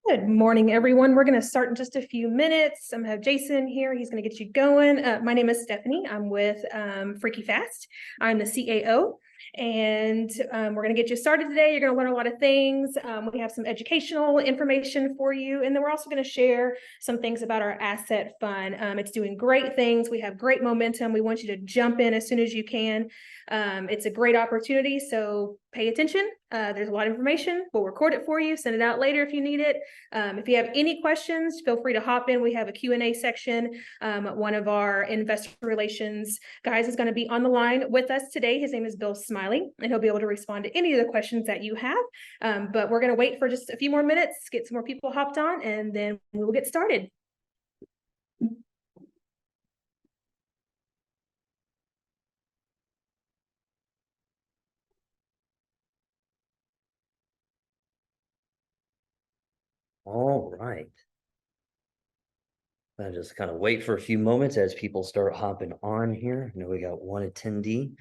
Good morning, everyone. We're going to start in just a few minutes. I'm going to have Jason here. He's going to get you going. My name is Stephanie. I'm with Freaky Fast. I'm the CAO, and we're going to get you started today. You're going to learn a lot of things. We have some educational information for you, and then we're also going to share some things about our asset fund. It's doing great things. We have great momentum. We want you to jump in as soon as you can. It's a great opportunity, so pay attention. There's a lot of information. We'll record it for you, send it out later if you need it. If you have any questions, feel free to hop in. We have a Q&A section. One of our investor relations guys is going to be on the line with us today. His name is Bill Smiley, and he'll be able to respond to any of the questions that you have. But we're going to wait for just a few more minutes, get some more people hopped on, and then we will get started. All right. I just kind of wait for a few moments as people start hopping on here. I know we got one attendee.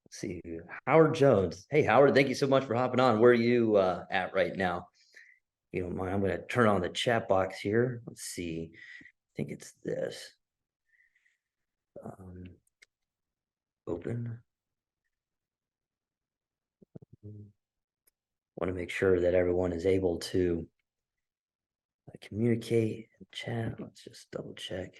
Let's see, Howard Jones. Hey, Howard, thank you so much for hopping on. Where are you at right now? You don't mind, I'm going to turn on the chat box here. Let's see. I think it's this. Open. Want to make sure that everyone is able to communicate and chat. Let's just double check.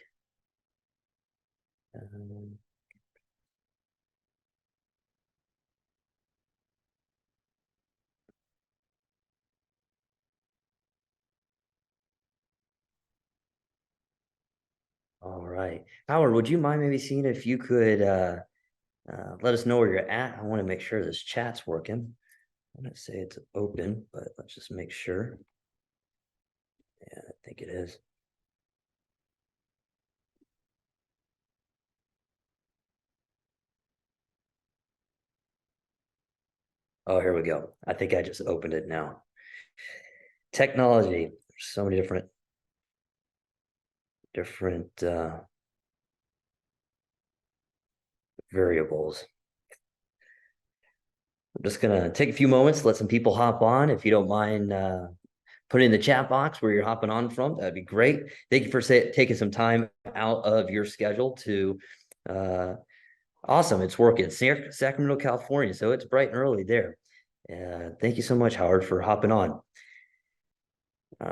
All right. Howard, would you mind maybe seeing if you could let us know where you're at? I want to make sure this chat's working. I'm going to say it's open, but let's just make sure. Yeah, I think it is. Oh, here we go. I think I just opened it now. Technology. There's so many different variables. I'm just going to take a few moments, let some people hop on. If you don't mind put it in the chat box where you're hopping on from. That'd be great. Thank you for taking some time out of your schedule to, awesome. It's working. Sacramento, California. So it's bright and early there. Thank you so much, Howard, for hopping on.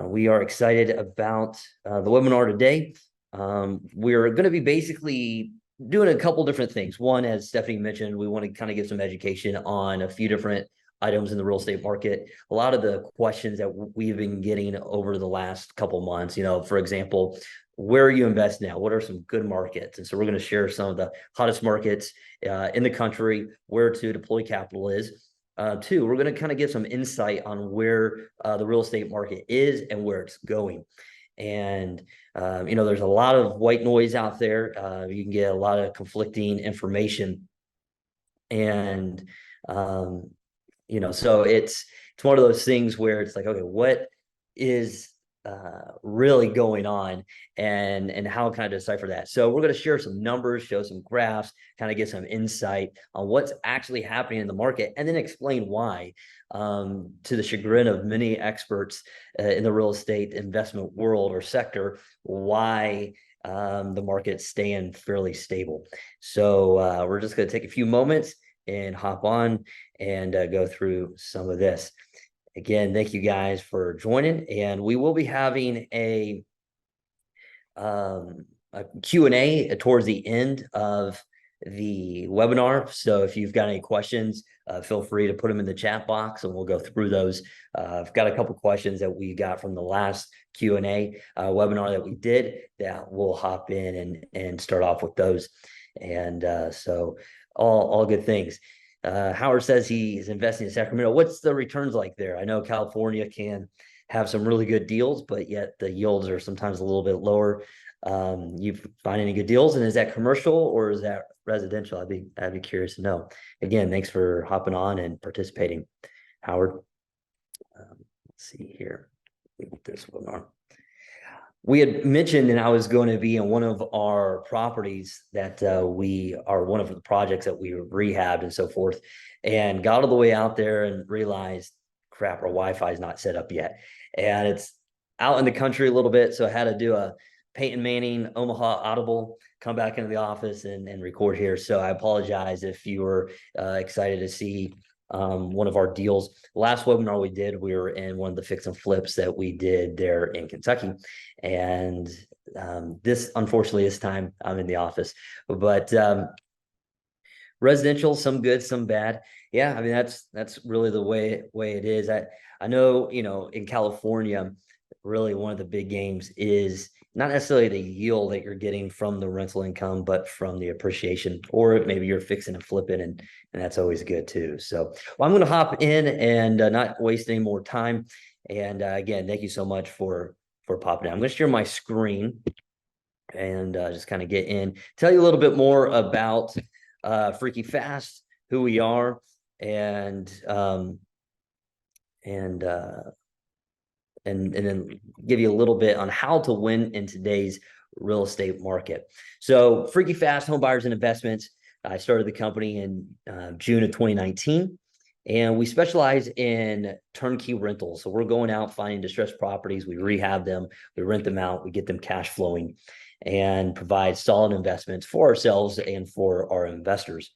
We are excited about the webinar today. We're going to be basically doing a couple different things. One, as Stephanie mentioned, we want to kind of give some education on a few different items in the real estate market. A lot of the questions that we've been getting over the last couple months, for example, where are you investing now? What are some good markets? And so we're going to share some of the hottest markets in the country, where to deploy capital is. Two, we're going to kind of give some insight on where the real estate market is and where it's going. And, there's a lot of white noise out there. You can get a lot of conflicting information. And, so it's one of those things where it's like, okay, what is really going on, and how can I decipher that? So we're going to share some numbers, show some graphs, kind of get some insight on what's actually happening in the market, and then explain why, to the chagrin of many experts in the real estate investment world or sector, why the market's staying fairly stable. So we're just going to take a few moments and hop on and go through some of this. Again, thank you guys for joining, and we will be having a Q&A towards the end of the webinar. So if you've got any questions, feel free to put them in the chat box and we'll go through those. I've got a couple questions that we got from the last Q&A webinar that we did that we'll hop in and start off with those. And so all good things. Howard says he's investing in Sacramento. What's the returns like there? I know California can have some really good deals, but yet the yields are sometimes a little bit lower. You find any good deals? And is that commercial or is that residential? I'd be curious to know. Again, thanks for hopping on and participating, Howard. Let's see here. This webinar. We had mentioned, and I was going to be in one of our properties that we are one of the projects that we rehabbed and so forth, and got all the way out there and realized, crap, our Wi-Fi is not set up yet. And it's out in the country a little bit, so I had to do a Peyton Manning Omaha Audible, come back into the office and record here. So I apologize if you were excited to see one of our deals. Last webinar we did, we were in one of the fix and flips that we did there in Kentucky. And this, unfortunately, this time I'm in the office. But residential, some good, some bad. Yeah, I mean, that's really the way it is. I know, in California, really one of the big games is not necessarily the yield that you're getting from the rental income, but from the appreciation, or maybe you're fixing and flipping, and that's always good too. So, well, I'm going to hop in and not waste any more time. And again, thank you so much for popping in. I'm going to share my screen and just kind of get in, tell you a little bit more about Freaky Fast, who we are, and then give you a little bit on how to win in today's real estate market. So Freaky Fast Home Buyers and Investments. I started the company in June of 2019, and we specialize in turnkey rentals. So we're going out finding distressed properties, we rehab them, we rent them out, we get them cash flowing, and provide solid investments for ourselves and for our investors.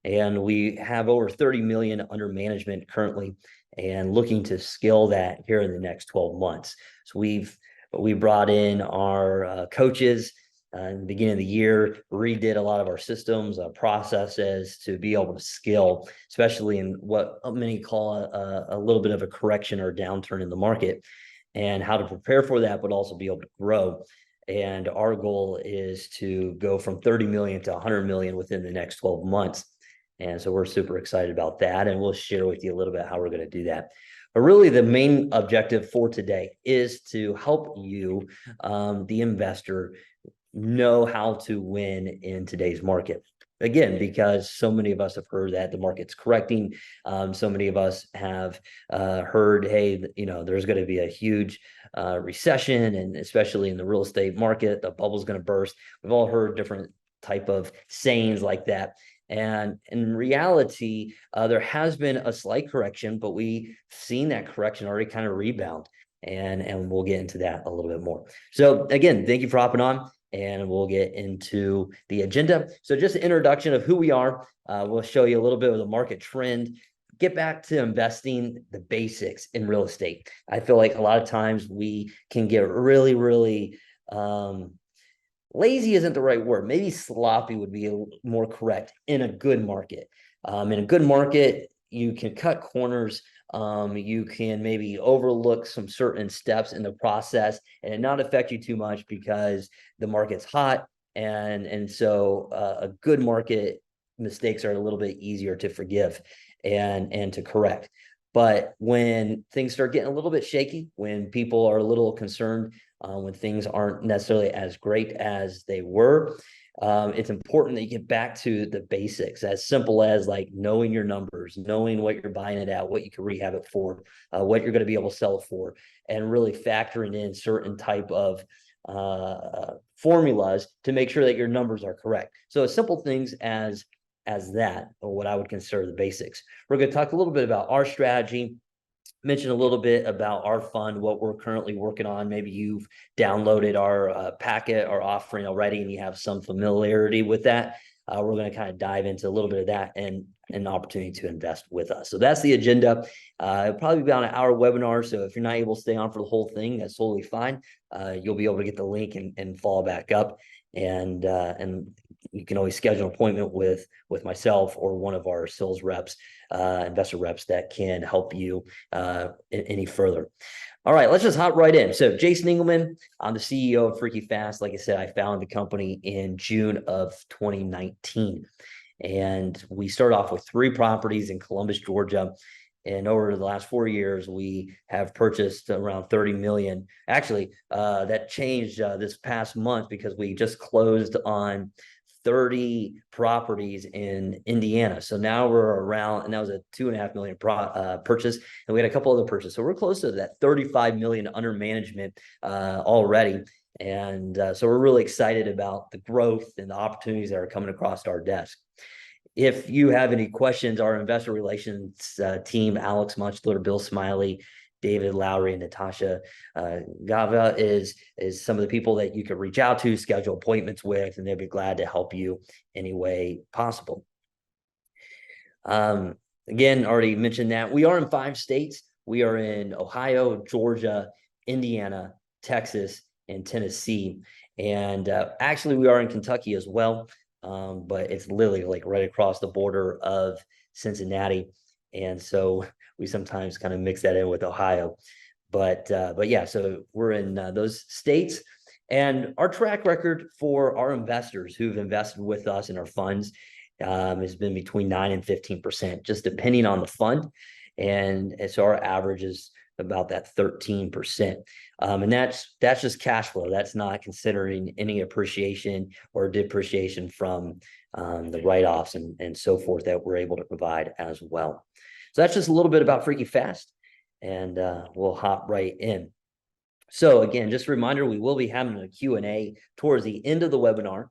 And we have over 30 million under management currently, and looking to scale that here in the next 12 months. So we brought in our coaches in the beginning of the year, redid a lot of our systems, processes to be able to scale, especially in what many call a little bit of a correction or downturn in the market, and how to prepare for that, but also be able to grow. And our goal is to go from 30 million to 100 million within the next 12 months. And so we're super excited about that, and we'll share with you a little bit how we're going to do that. But really, the main objective for today is to help you, the investor, know how to win in today's market. Again, because so many of us have heard that the market's correcting. So many of us have heard, hey, there's going to be a huge recession, and especially in the real estate market, the bubble's going to burst. We've all heard different type of sayings like that. And in reality, there has been a slight correction, but we've seen that correction already kind of rebound. And we'll get into that a little bit more. So again, thank you for hopping on, and we'll get into the agenda. So just an introduction of who we are. We'll show you a little bit of the market trend, get back to investing, the basics in real estate. I feel like a lot of times we can get really, really lazy isn't the right word. Maybe sloppy would be more correct in a good market. In a good market, you can cut corners. You can maybe overlook some certain steps in the process and it not affect you too much because the market's hot. And so a good market, mistakes are a little bit easier to forgive and to correct. But when things start getting a little bit shaky, when people are a little concerned, when things aren't necessarily as great as they were, it's important that you get back to the basics, as simple as like knowing your numbers, knowing what you're buying it at, what you can rehab it for, what you're going to be able to sell it for, and really factoring in certain type of formulas to make sure that your numbers are correct. So simple things as that, or what I would consider the basics. We're going to talk a little bit about our strategy, mention a little bit about our fund, what we're currently working on. Maybe you've downloaded our packet, our offering already, and you have some familiarity with that. We're going to kind of dive into a little bit of that and an opportunity to invest with us. So that's the agenda. It'll probably be about an hour webinar. So if you're not able to stay on for the whole thing, that's totally fine. You'll be able to get the link and follow back up. And you can always schedule an appointment with myself or one of our sales reps, investor reps that can help you any further. All right, let's just hop right in. So Jason Engelman, I'm the CEO of Freaky Fast. Like I said, I founded the company in June of 2019. And we started off with 3 properties in Columbus, Georgia. And over the last 4 years, we have purchased around 30 million. Actually, that changed this past month because we just closed on 30 properties in Indiana. So now we're around, and that was a $2.5 million purchase. And we had a couple other purchases. So we're close to that 35 million under management already. And so we're really excited about the growth and the opportunities that are coming across our desk. If you have any questions, our investor relations team, Alex Munchler, Bill Smiley, David Lowry and Natasha Gava is some of the people that you could reach out to, schedule appointments with, and they'd be glad to help you any way possible. Again, already mentioned that we are in 5 states. We are in Ohio, Georgia, Indiana, Texas, and Tennessee. And actually, we are in Kentucky as well, but it's literally like right across the border of Cincinnati. And so we sometimes kind of mix that in with Ohio. But yeah, so we're in those states. And our track record for our investors who've invested with us in our funds has been between 9 and 15%, just depending on the fund. And so our average is about that 13%. And that's just cash flow. That's not considering any appreciation or depreciation from the write-offs and so forth that we're able to provide as well. So that's just a little bit about Freaky Fast, and we'll hop right in. So again, just a reminder, we will be having a Q&A towards the end of the webinar.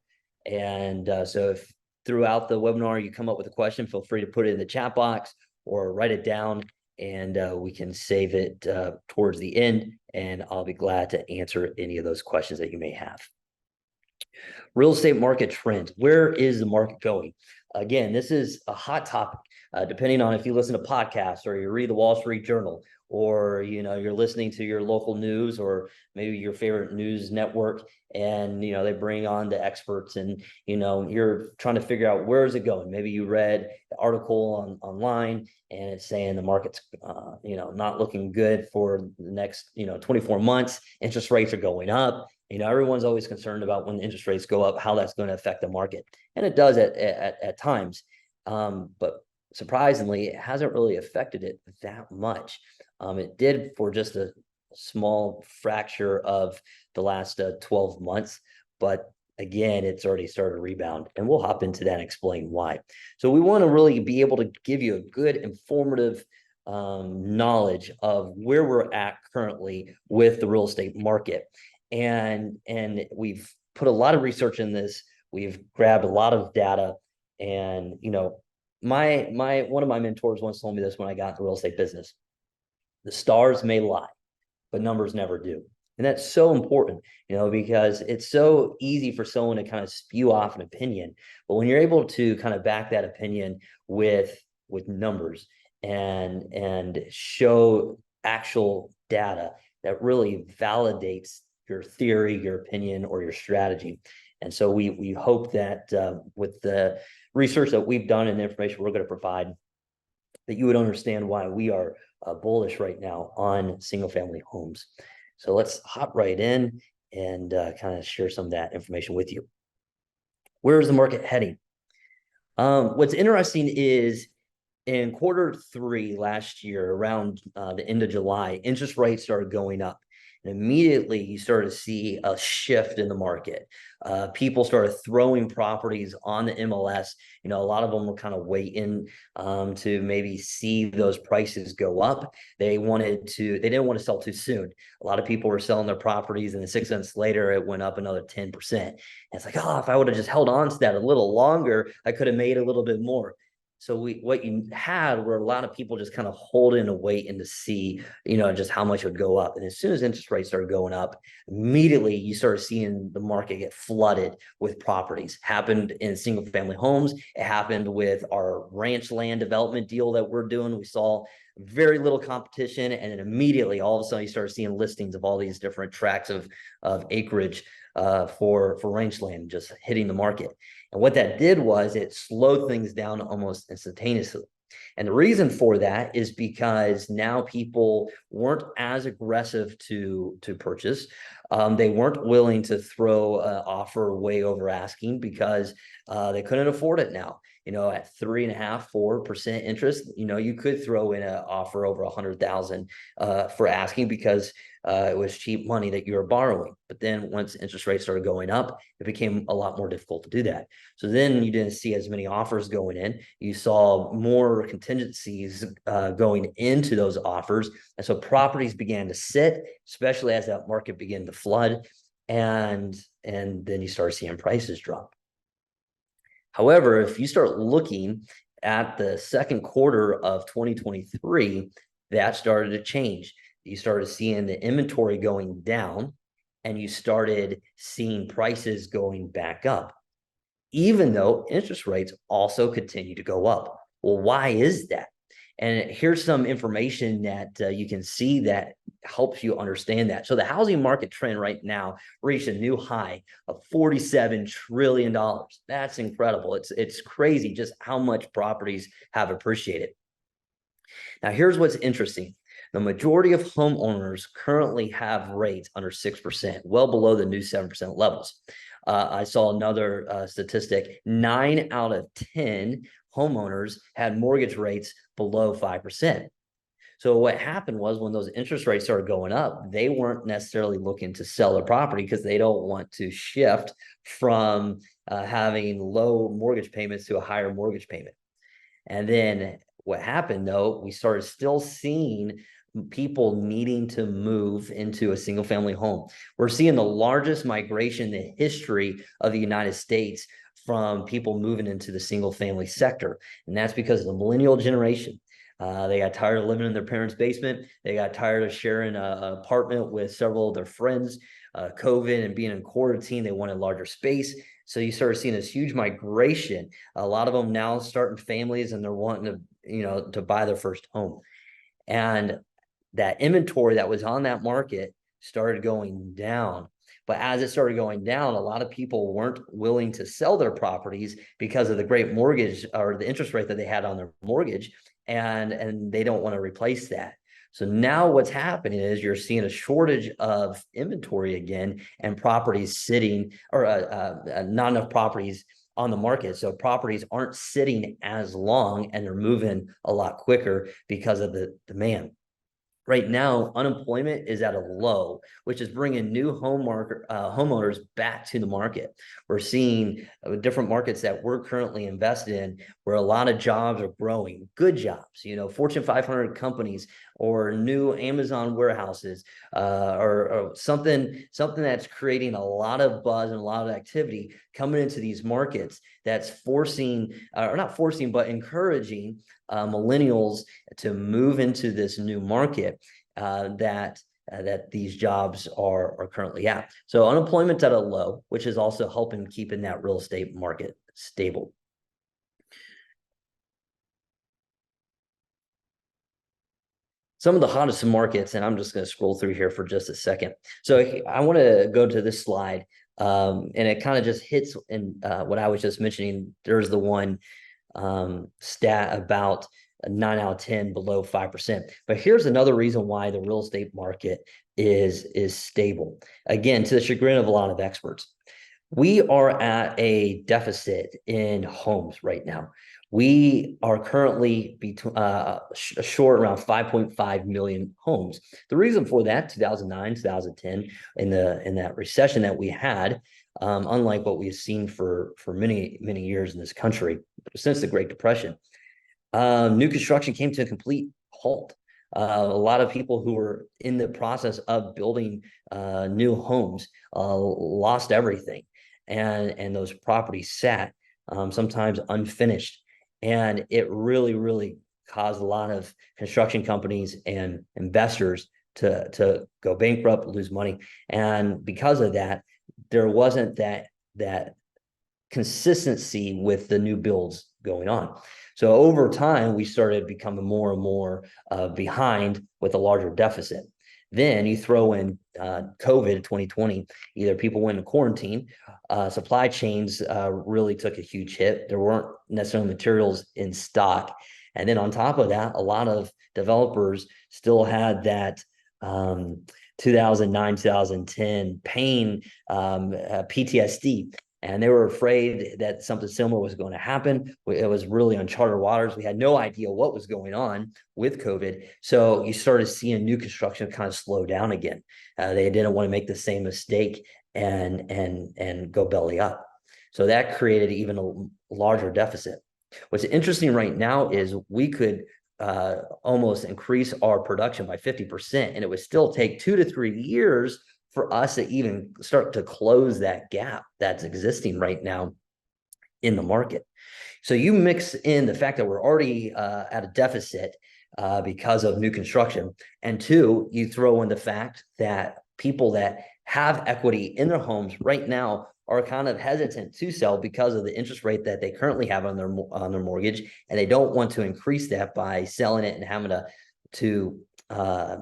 And so if throughout the webinar you come up with a question, feel free to put it in the chat box or write it down, and we can save it towards the end, and I'll be glad to answer any of those questions that you may have. Real estate market trends. Where is the market going? Again, this is a hot topic, depending on if you listen to podcasts or you read the Wall Street Journal, or you're listening to your local news or maybe your favorite news network, and they bring on the experts, and you're trying to figure out where is it going. Maybe you read the article online and it's saying the market's not looking good for the next 24 months. Interest rates are going up. Everyone's always concerned about when interest rates go up, how that's going to affect the market, and it does at times, but surprisingly it hasn't really affected it that much. It did for just a small fracture of the last 12 months, but again, it's already started to rebound, and we'll hop into that and explain why. So we want to really be able to give you a good, informative knowledge of where we're at currently with the real estate market. And we've put a lot of research in this. We've grabbed a lot of data, and my one of my mentors once told me this when I got into the real estate business: the stars may lie, but numbers never do. And that's so important, because it's so easy for someone to kind of spew off an opinion. But when you're able to kind of back that opinion with numbers and show actual data that really validates your theory, your opinion, or your strategy. And so we hope that with the research that we've done and the information we're going to provide, that you would understand why we are bullish right now on single family homes. So let's hop right in and kind of share some of that information with you. Where is the market heading? What's interesting is in Q3 last year, around the end of July, interest rates started going up. And immediately you started to see a shift in the market. People started throwing properties on the MLS. A lot of them were kind of waiting to maybe see those prices go up. They didn't want to sell too soon. A lot of people were selling their properties, and then 6 months later, it went up another 10%. And it's like, if I would have just held on to that a little longer, I could have made a little bit more. So what you had were a lot of people just kind of holding to wait and to see, just how much it would go up. And as soon as interest rates started going up, immediately you started seeing the market get flooded with properties. Happened in single family homes. It happened with our ranch land development deal that we're doing. We saw very little competition, and then immediately all of a sudden you started seeing listings of all these different tracts of acreage for rangeland just hitting the market. And what that did was it slowed things down almost instantaneously. And the reason for that is because now people weren't as aggressive to purchase. They weren't willing to throw an offer way over asking because they couldn't afford it now. At 3.5–4% interest, you could throw in an offer over 100,000 for asking because it was cheap money that you were borrowing. But then once interest rates started going up, it became a lot more difficult to do that. So then you didn't see as many offers going in. You saw more contingencies going into those offers. And so properties began to sit, especially as that market began to flood. And then you start seeing prices drop. However, if you start looking at the second quarter of 2023, that started to change. you started seeing the inventory going down, and you started seeing prices going back up, even though interest rates also continue to go up. Well, why is that? And here's some information that you can see that helps you understand that. So the housing market trend right now reached a new high of $47 trillion. That's incredible. It's crazy just how much properties have appreciated. Now, here's what's interesting. The majority of homeowners currently have rates under 6%, well below the new 7% levels. I saw another statistic, 9 out of 10 homeowners had mortgage rates below 5%. So what happened was when those interest rates started going up, they weren't necessarily looking to sell their property because they don't want to shift from having low mortgage payments to a higher mortgage payment. And then what happened though, we started still seeing people needing to move into a single family home. We're seeing the largest migration in the history of the United States from people moving into the single family sector. And that's because of the millennial generation. They got tired of living in their parents' basement. They got tired of sharing an apartment with several of their friends. COVID and being in quarantine, they wanted larger space. So you started seeing this huge migration. A lot of them now starting families, and they're wanting to, to buy their first home. And that inventory that was on that market started going down. But as it started going down, a lot of people weren't willing to sell their properties because of the great mortgage or the interest rate that they had on their mortgage, and they don't want to replace that. So now what's happening is you're seeing a shortage of inventory again, and properties sitting, or not enough properties on the market. So properties aren't sitting as long, and they're moving a lot quicker because of the demand. Right now, unemployment is at a low, which is bringing new homeowners back to the market. We're seeing different markets that we're currently invested in where a lot of jobs are growing, good jobs, Fortune 500 companies or new Amazon warehouses, or something that's creating a lot of buzz and a lot of activity coming into these markets that's forcing, or not forcing, but encouraging millennials to move into this new market that these jobs are currently at. So unemployment's at a low, which is also helping keeping that real estate market stable. Some of the hottest markets, and I'm just going to scroll through here for just a second. So I want to go to this slide, and it kind of just hits in what I was just mentioning. There's the one stat about 9 out of 10 below 5%. But here's another reason why the real estate market is stable. Again, to the chagrin of a lot of experts, we are at a deficit in homes right now. We are currently short around 5.5 million homes. The reason for that, 2009, 2010, in that recession that we had, unlike what we've seen for many, many years in this country since the Great Depression, new construction came to a complete halt. A lot of people who were in the process of building new homes lost everything, and those properties sat sometimes unfinished, and it really caused a lot of construction companies and investors to go bankrupt, lose money. And because of that, there wasn't that consistency with the new builds going on. So over time, we started becoming more and more behind with a larger deficit. Then you throw in COVID 2020, either people went in quarantine, supply chains really took a huge hit. There weren't necessarily materials in stock. And then on top of that, a lot of developers still had that 2009, 2010 pain, PTSD. And they were afraid that something similar was going to happen. It was really uncharted waters. We had no idea what was going on with COVID. So you started seeing new construction kind of slow down again. They didn't want to make the same mistake and go belly up. So that created even a larger deficit. What's interesting right now is we could almost increase our production by 50%, and it would still take 2 to 3 years for us to even start to close that gap that's existing right now in the market. So you mix in the fact that we're already at a deficit because of new construction. And two, you throw in the fact that people that have equity in their homes right now are kind of hesitant to sell because of the interest rate that they currently have on their mortgage, and they don't want to increase that by selling it and having to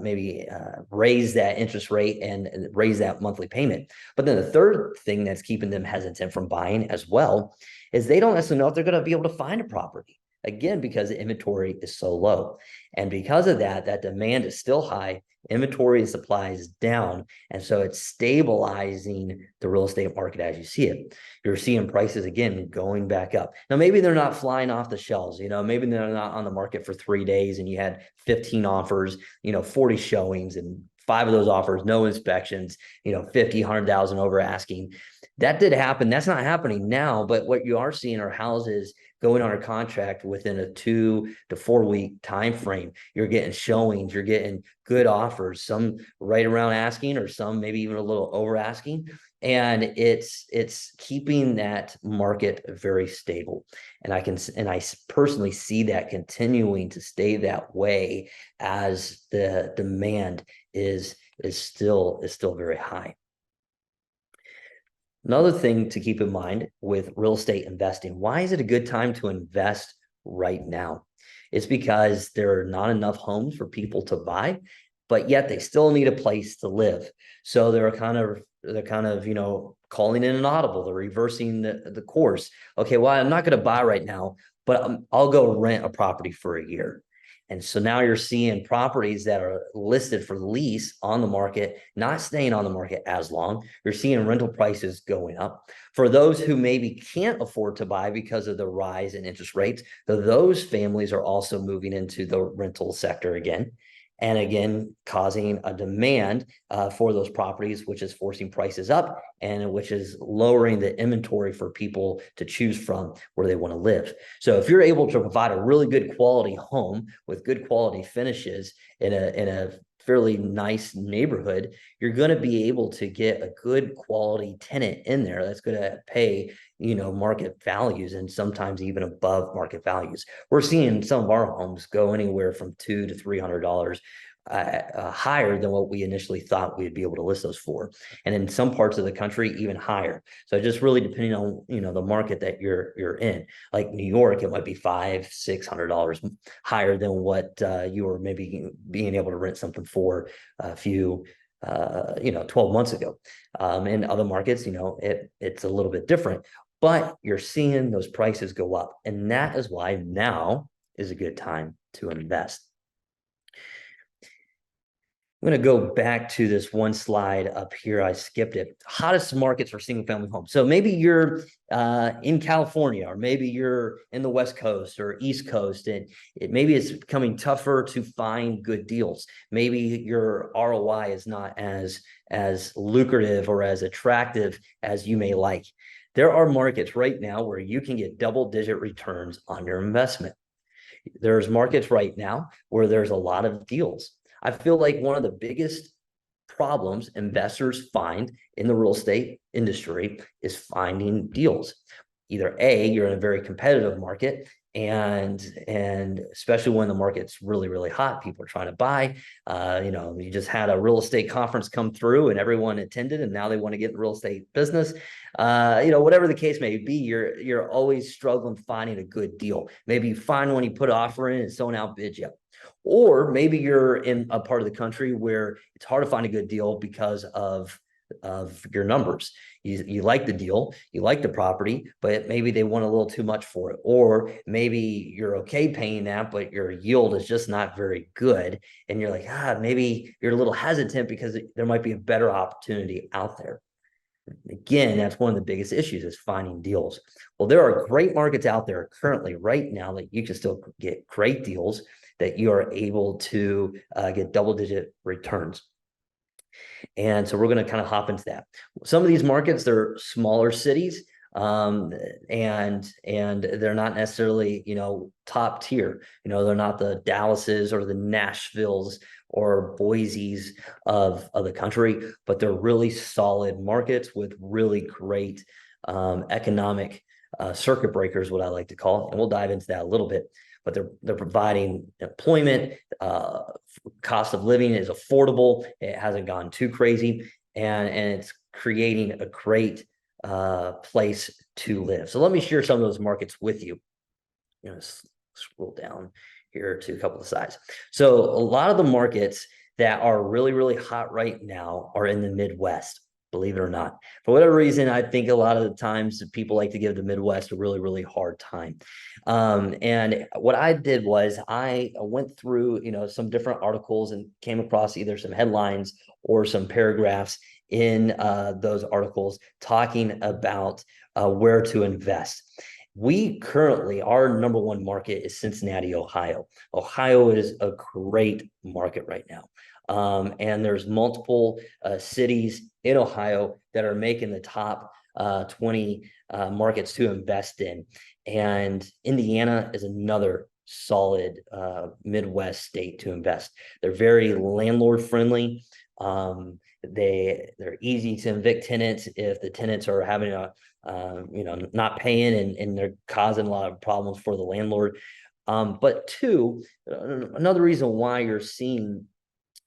maybe raise that interest rate and raise that monthly payment. But then the third thing that's keeping them hesitant from buying as well is they don't necessarily know if they're going to be able to find a property. Again, because the inventory is so low. And because of that, that demand is still high, inventory and supply is down. And so it's stabilizing the real estate market as you see it. You're seeing prices again going back up. Now, maybe they're not flying off the shelves, maybe they're not on the market for 3 days and you had 15 offers, 40 showings, and 5 of those offers, no inspections, 50, 100,000 over asking. That did happen. That's not happening now. But what you are seeing are houses going under contract within a 2 to 4 week time frame. You're getting showings, you're getting good offers, some right around asking, or some maybe even a little over asking. And it's keeping that market very stable. And I personally see that continuing to stay that way as the demand is still very high. Another thing to keep in mind with real estate investing, why is it a good time to invest right now? It's because there are not enough homes for people to buy, but yet they still need a place to live. So they're kind of calling in an audible. They're reversing the course. Okay, well, I'm not going to buy right now, but I'll go rent a property for a year. And so now you're seeing properties that are listed for lease on the market, not staying on the market as long. You're seeing rental prices going up. For those who maybe can't afford to buy because of the rise in interest rates, those families are also moving into the rental sector again. And again, causing a demand for those properties, which is forcing prices up and which is lowering the inventory for people to choose from where they want to live. So if you're able to provide a really good quality home with good quality finishes in a fairly nice neighborhood, you're going to be able to get a good quality tenant in there that's going to pay market values, and sometimes even above market values. We're seeing some of our homes go anywhere from $200 to $300 higher than what we initially thought we'd be able to list those for, and in some parts of the country even higher. So just really depending on the market that you're in. Like New York, it might be $500-600 higher than what you were maybe being able to rent something for a few 12 months ago. In other markets, it's a little bit different. But you're seeing those prices go up, and that is why now is a good time to invest. I'm going to go back to this one slide up here. I skipped it. Hottest markets for single family homes. So maybe you're in California, or maybe you're in the West Coast or East Coast, and maybe it's becoming tougher to find good deals. Maybe your ROI is not as lucrative or as attractive as you may like. There are markets right now where you can get double-digit returns on your investment. There's markets right now where there's a lot of deals. I feel like one of the biggest problems investors find in the real estate industry is finding deals. Either A, you're in a very competitive market, and especially when the market's really, really hot, people are trying to buy. You just had a real estate conference come through and everyone attended, and now they want to get in the real estate business. Whatever the case may be, you're always struggling finding a good deal. Maybe you find one, you put an offer in, and someone outbids you. Or maybe you're in a part of the country where it's hard to find a good deal because of your numbers. You like the deal, you like the property, but maybe they want a little too much for it. Or maybe you're okay paying that, but your yield is just not very good. And you're like, maybe you're a little hesitant because there might be a better opportunity out there. Again, that's one of the biggest issues, is finding deals. Well, there are great markets out there currently right now that you can still get great deals, that you are able to get double-digit returns. And so we're going to kind of hop into that. Some of these markets, they're smaller cities, and they're not necessarily, top tier. They're not the Dallases or the Nashvilles or Boise's of the country, but they're really solid markets with really great economic circuit breakers, what I like to call it. And we'll dive into that a little bit. but they're providing employment. Cost of living is affordable. It hasn't gone too crazy, and it's creating a great place to live. So let me share some of those markets with you. You know, scroll down here to a couple of sides. So a lot of the markets that are really, really hot right now are in the Midwest, believe it or not. For whatever reason, I think a lot of the times people like to give the Midwest a really, really hard time. And what I did was I went through, some different articles and came across either some headlines or some paragraphs in those articles talking about where to invest. We currently, our number one market is Cincinnati, Ohio. Ohio is a great market right now. And there's multiple cities in Ohio that are making the top 20 markets to invest in. And Indiana is another solid Midwest state to invest. They're very landlord friendly. They're easy to evict tenants if the tenants are having not paying and they're causing a lot of problems for the landlord. But two, another reason why you're seeing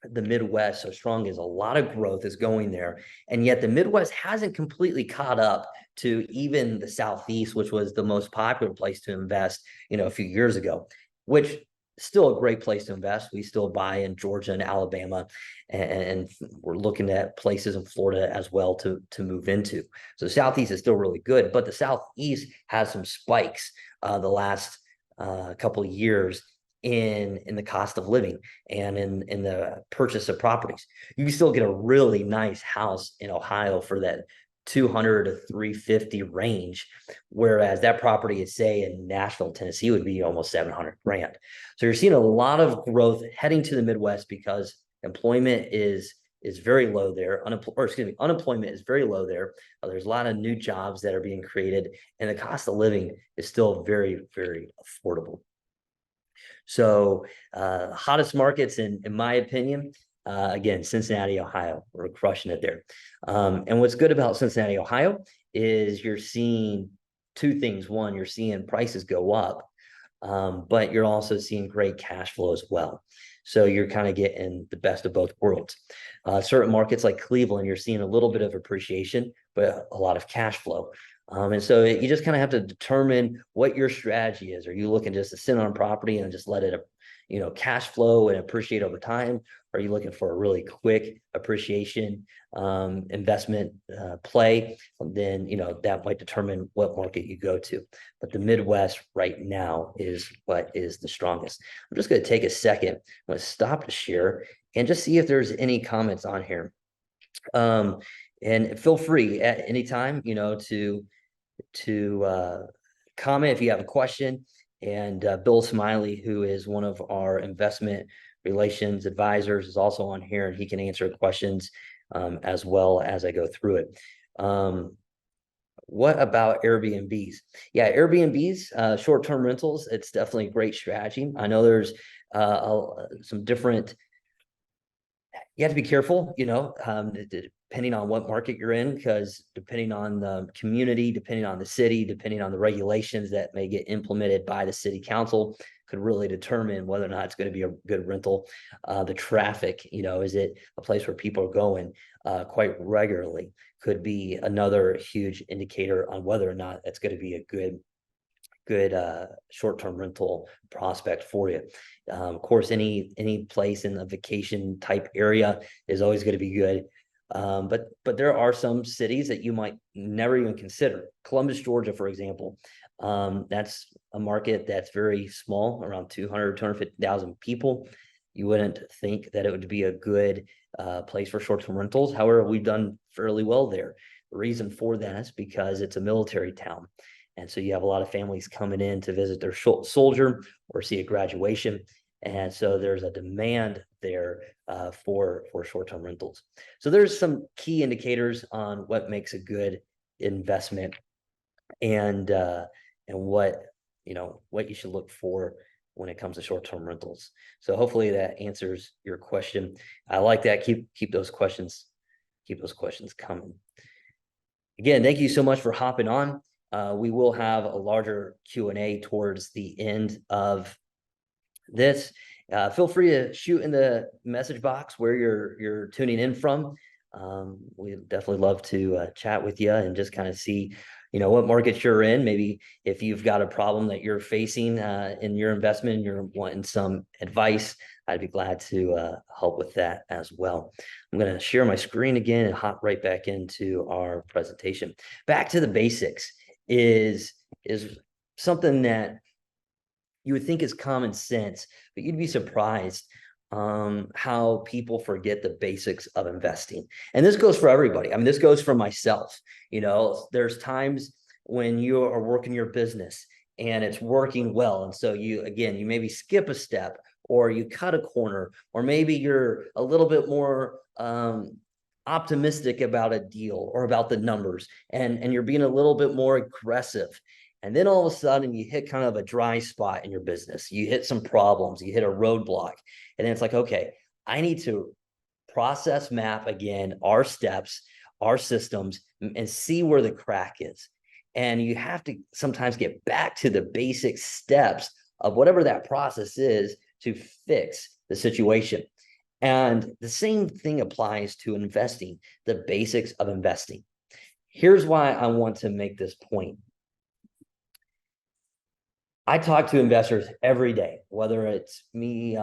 the Midwest so strong is a lot of growth is going there. And yet the Midwest hasn't completely caught up to even the Southeast, which was the most popular place to invest, a few years ago, which still a great place to invest. We still buy in Georgia and Alabama, and we're looking at places in Florida as well to move into. So the Southeast is still really good, but the Southeast has some spikes the last couple of years in the cost of living and in the purchase of properties. You can still get a really nice house in Ohio for that 200 to 350 range, whereas that property is, say, in Nashville, Tennessee, would be almost 700 grand. So you're seeing a lot of growth heading to the Midwest because employment is very low there. Unemployment is very low there. There's a lot of new jobs that are being created, and the cost of living is still very, very affordable. So hottest markets, in my opinion, again, Cincinnati, Ohio, we're crushing it there. And what's good about Cincinnati, Ohio is you're seeing two things. One, you're seeing prices go up, but you're also seeing great cash flow as well. So you're kind of getting the best of both worlds. Certain markets like Cleveland, you're seeing a little bit of appreciation, but a lot of cash flow. And so you just kind of have to determine what your strategy is. Are you looking just to sit on property and just let it, cash flow and appreciate over time? Are you looking for a really quick appreciation investment play? Then, that might determine what market you go to. But the Midwest right now is what is the strongest. I'm just going to take a second. I'm going to stop the share and just see if there's any comments on here. And feel free at any time, to comment if you have a question. And Bill Smiley, who is one of our investment relations advisors, is also on here, and he can answer questions as well as I go through it. What about Airbnbs? Yeah, Airbnbs, short-term rentals, it's definitely a great strategy. I know there's some different, you have to be careful, depending on what market you're in, because depending on the community, depending on the city, depending on the regulations that may get implemented by the city council, could really determine whether or not it's going to be a good rental. The traffic, is it a place where people are going quite regularly, could be another huge indicator on whether or not it's going to be a good short-term rental prospect for you. Of course, any place in a vacation type area is always going to be good. But there are some cities that you might never even consider. Columbus, Georgia, for example, that's a market that's very small, around 250,000 people. You wouldn't think that it would be a good place for short-term rentals. However, we've done fairly well there. The reason for that is because it's a military town. And so you have a lot of families coming in to visit their soldier or see a graduation. And so there's a demand there for short-term rentals. So there's some key indicators on what makes a good investment and what you should look for when it comes to short-term rentals. So hopefully that answers your question. I like that. Keep those questions coming. Again, thank you so much for hopping on. We will have a larger Q&A towards the end of this, feel free to shoot in the message box where you're tuning in from. We'd definitely love to chat with you and just kind of see, what markets you're in. Maybe if you've got a problem that you're facing in your investment and you're wanting some advice, I'd be glad to help with that as well. I'm going to share my screen again and hop right back into our presentation. Back to the basics is something that you would think is common sense, but you'd be surprised how people forget the basics of investing. And this goes for everybody. I mean, this goes for myself. There's times when you are working your business and it's working well. And so you maybe skip a step or you cut a corner, or maybe you're a little bit more optimistic about a deal or about the numbers, and you're being a little bit more aggressive. And then all of a sudden you hit kind of a dry spot in your business. You hit some problems, you hit a roadblock. And then it's like, okay, I need to process map again our steps, our systems, and see where the crack is. And you have to sometimes get back to the basic steps of whatever that process is to fix the situation. And the same thing applies to investing, the basics of investing. Here's why I want to make this point. I talk to investors every day, whether it's me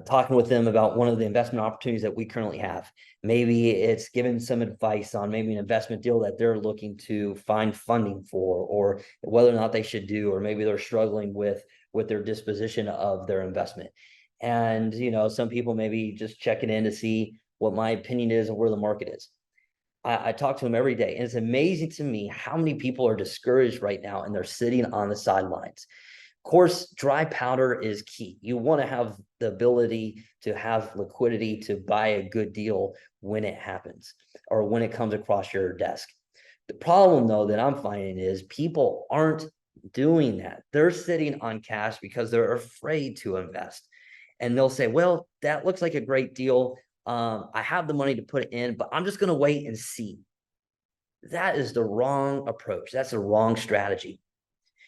talking with them about one of the investment opportunities that we currently have. Maybe it's giving some advice on maybe an investment deal that they're looking to find funding for, or whether or not they should do, or maybe they're struggling with their disposition of their investment. And, some people maybe just checking in to see what my opinion is of where the market is. I talk to them every day, and it's amazing to me how many people are discouraged right now and they're sitting on the sidelines. Of course, dry powder is key. You want to have the ability to have liquidity to buy a good deal when it happens or when it comes across your desk. The problem, though, that I'm finding is people aren't doing that. They're sitting on cash because they're afraid to invest. And they'll say, well, that looks like a great deal. I have the money to put it in, but I'm just going to wait and see. That is the wrong approach. That's the wrong strategy.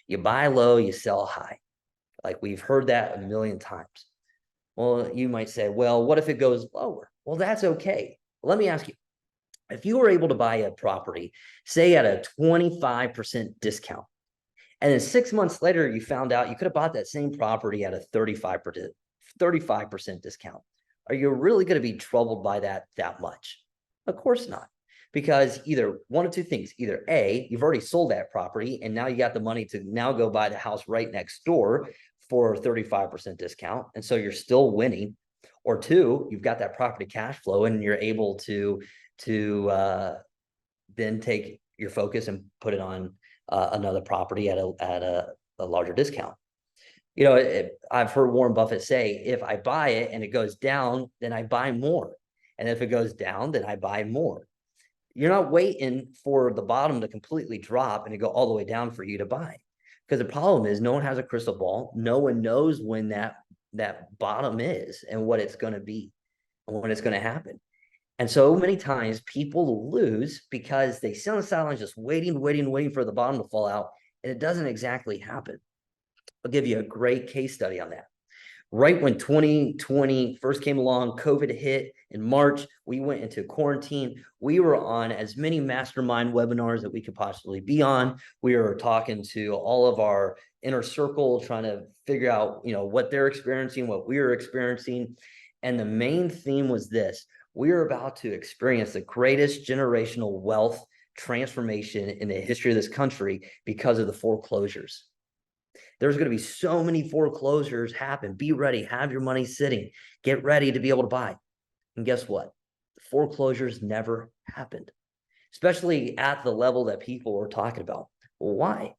You buy low, you sell high. Like we've heard that a million times. Well, you might say, well, what if it goes lower? Well, that's okay. Let me ask you, if you were able to buy a property, say at a 25% discount, and then 6 months later, you found out you could have bought that same property at a 35% discount. Are you really going to be troubled by that much? Of course not. Because either one of two things, either A, you've already sold that property and now you got the money to now go buy the house right next door for 35% discount. And so you're still winning. Or two, you've got that property cash flow and you're able to then take your focus and put it on another property at a larger discount. I've heard Warren Buffett say, if I buy it and it goes down, then I buy more. And if it goes down, then I buy more. You're not waiting for the bottom to completely drop and to go all the way down for you to buy. Because the problem is no one has a crystal ball. No one knows when that bottom is and what it's going to be and when it's going to happen. And so many times people lose because they sit on the sidelines just waiting for the bottom to fall out. And it doesn't exactly happen. I'll give you a great case study on that. Right when 2020 first came along, COVID hit in March, we went into quarantine. We were on as many mastermind webinars that we could possibly be on. We were talking to all of our inner circle, trying to figure out, what they're experiencing, what we were experiencing. And the main theme was this: we are about to experience the greatest generational wealth transformation in the history of this country because of the foreclosures. There's going to be so many foreclosures happen. Be ready. Have your money sitting. Get ready to be able to buy. And guess what? The foreclosures never happened, especially at the level that people were talking about. Well, why?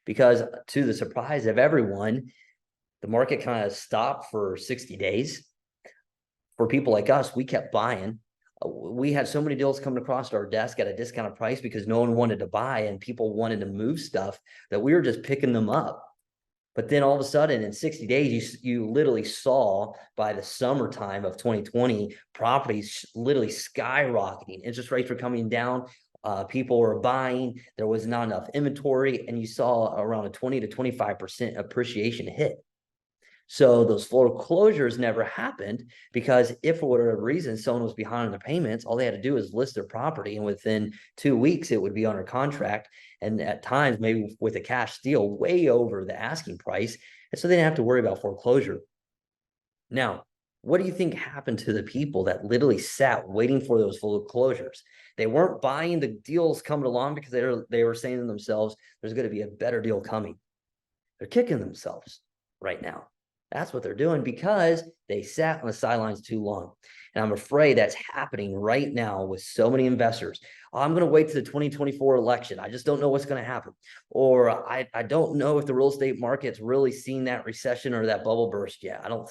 Because to the surprise of everyone, the market kind of stopped for 60 days. For people like us, we kept buying. We had so many deals coming across our desk at a discounted price because no one wanted to buy and people wanted to move stuff that we were just picking them up. But then all of a sudden in 60 days, you literally saw by the summertime of 2020, properties literally skyrocketing. Interest rates were coming down. People were buying. There was not enough inventory. And you saw around a 20 to 25% appreciation hit. So those foreclosures never happened because if for whatever reason someone was behind on their payments, all they had to do is list their property, and within 2 weeks it would be under contract, and at times maybe with a cash deal way over the asking price, and so they didn't have to worry about foreclosure. Now, what do you think happened to the people that literally sat waiting for those foreclosures? They weren't buying the deals coming along because they were saying to themselves, there's going to be a better deal coming. They're kicking themselves right now. That's what they're doing because they sat on the sidelines too long. And I'm afraid that's happening right now with so many investors. Oh, I'm going to wait to the 2024 election. I just don't know what's going to happen. Or I don't know if the real estate market's really seen that recession or that bubble burst yet. I don't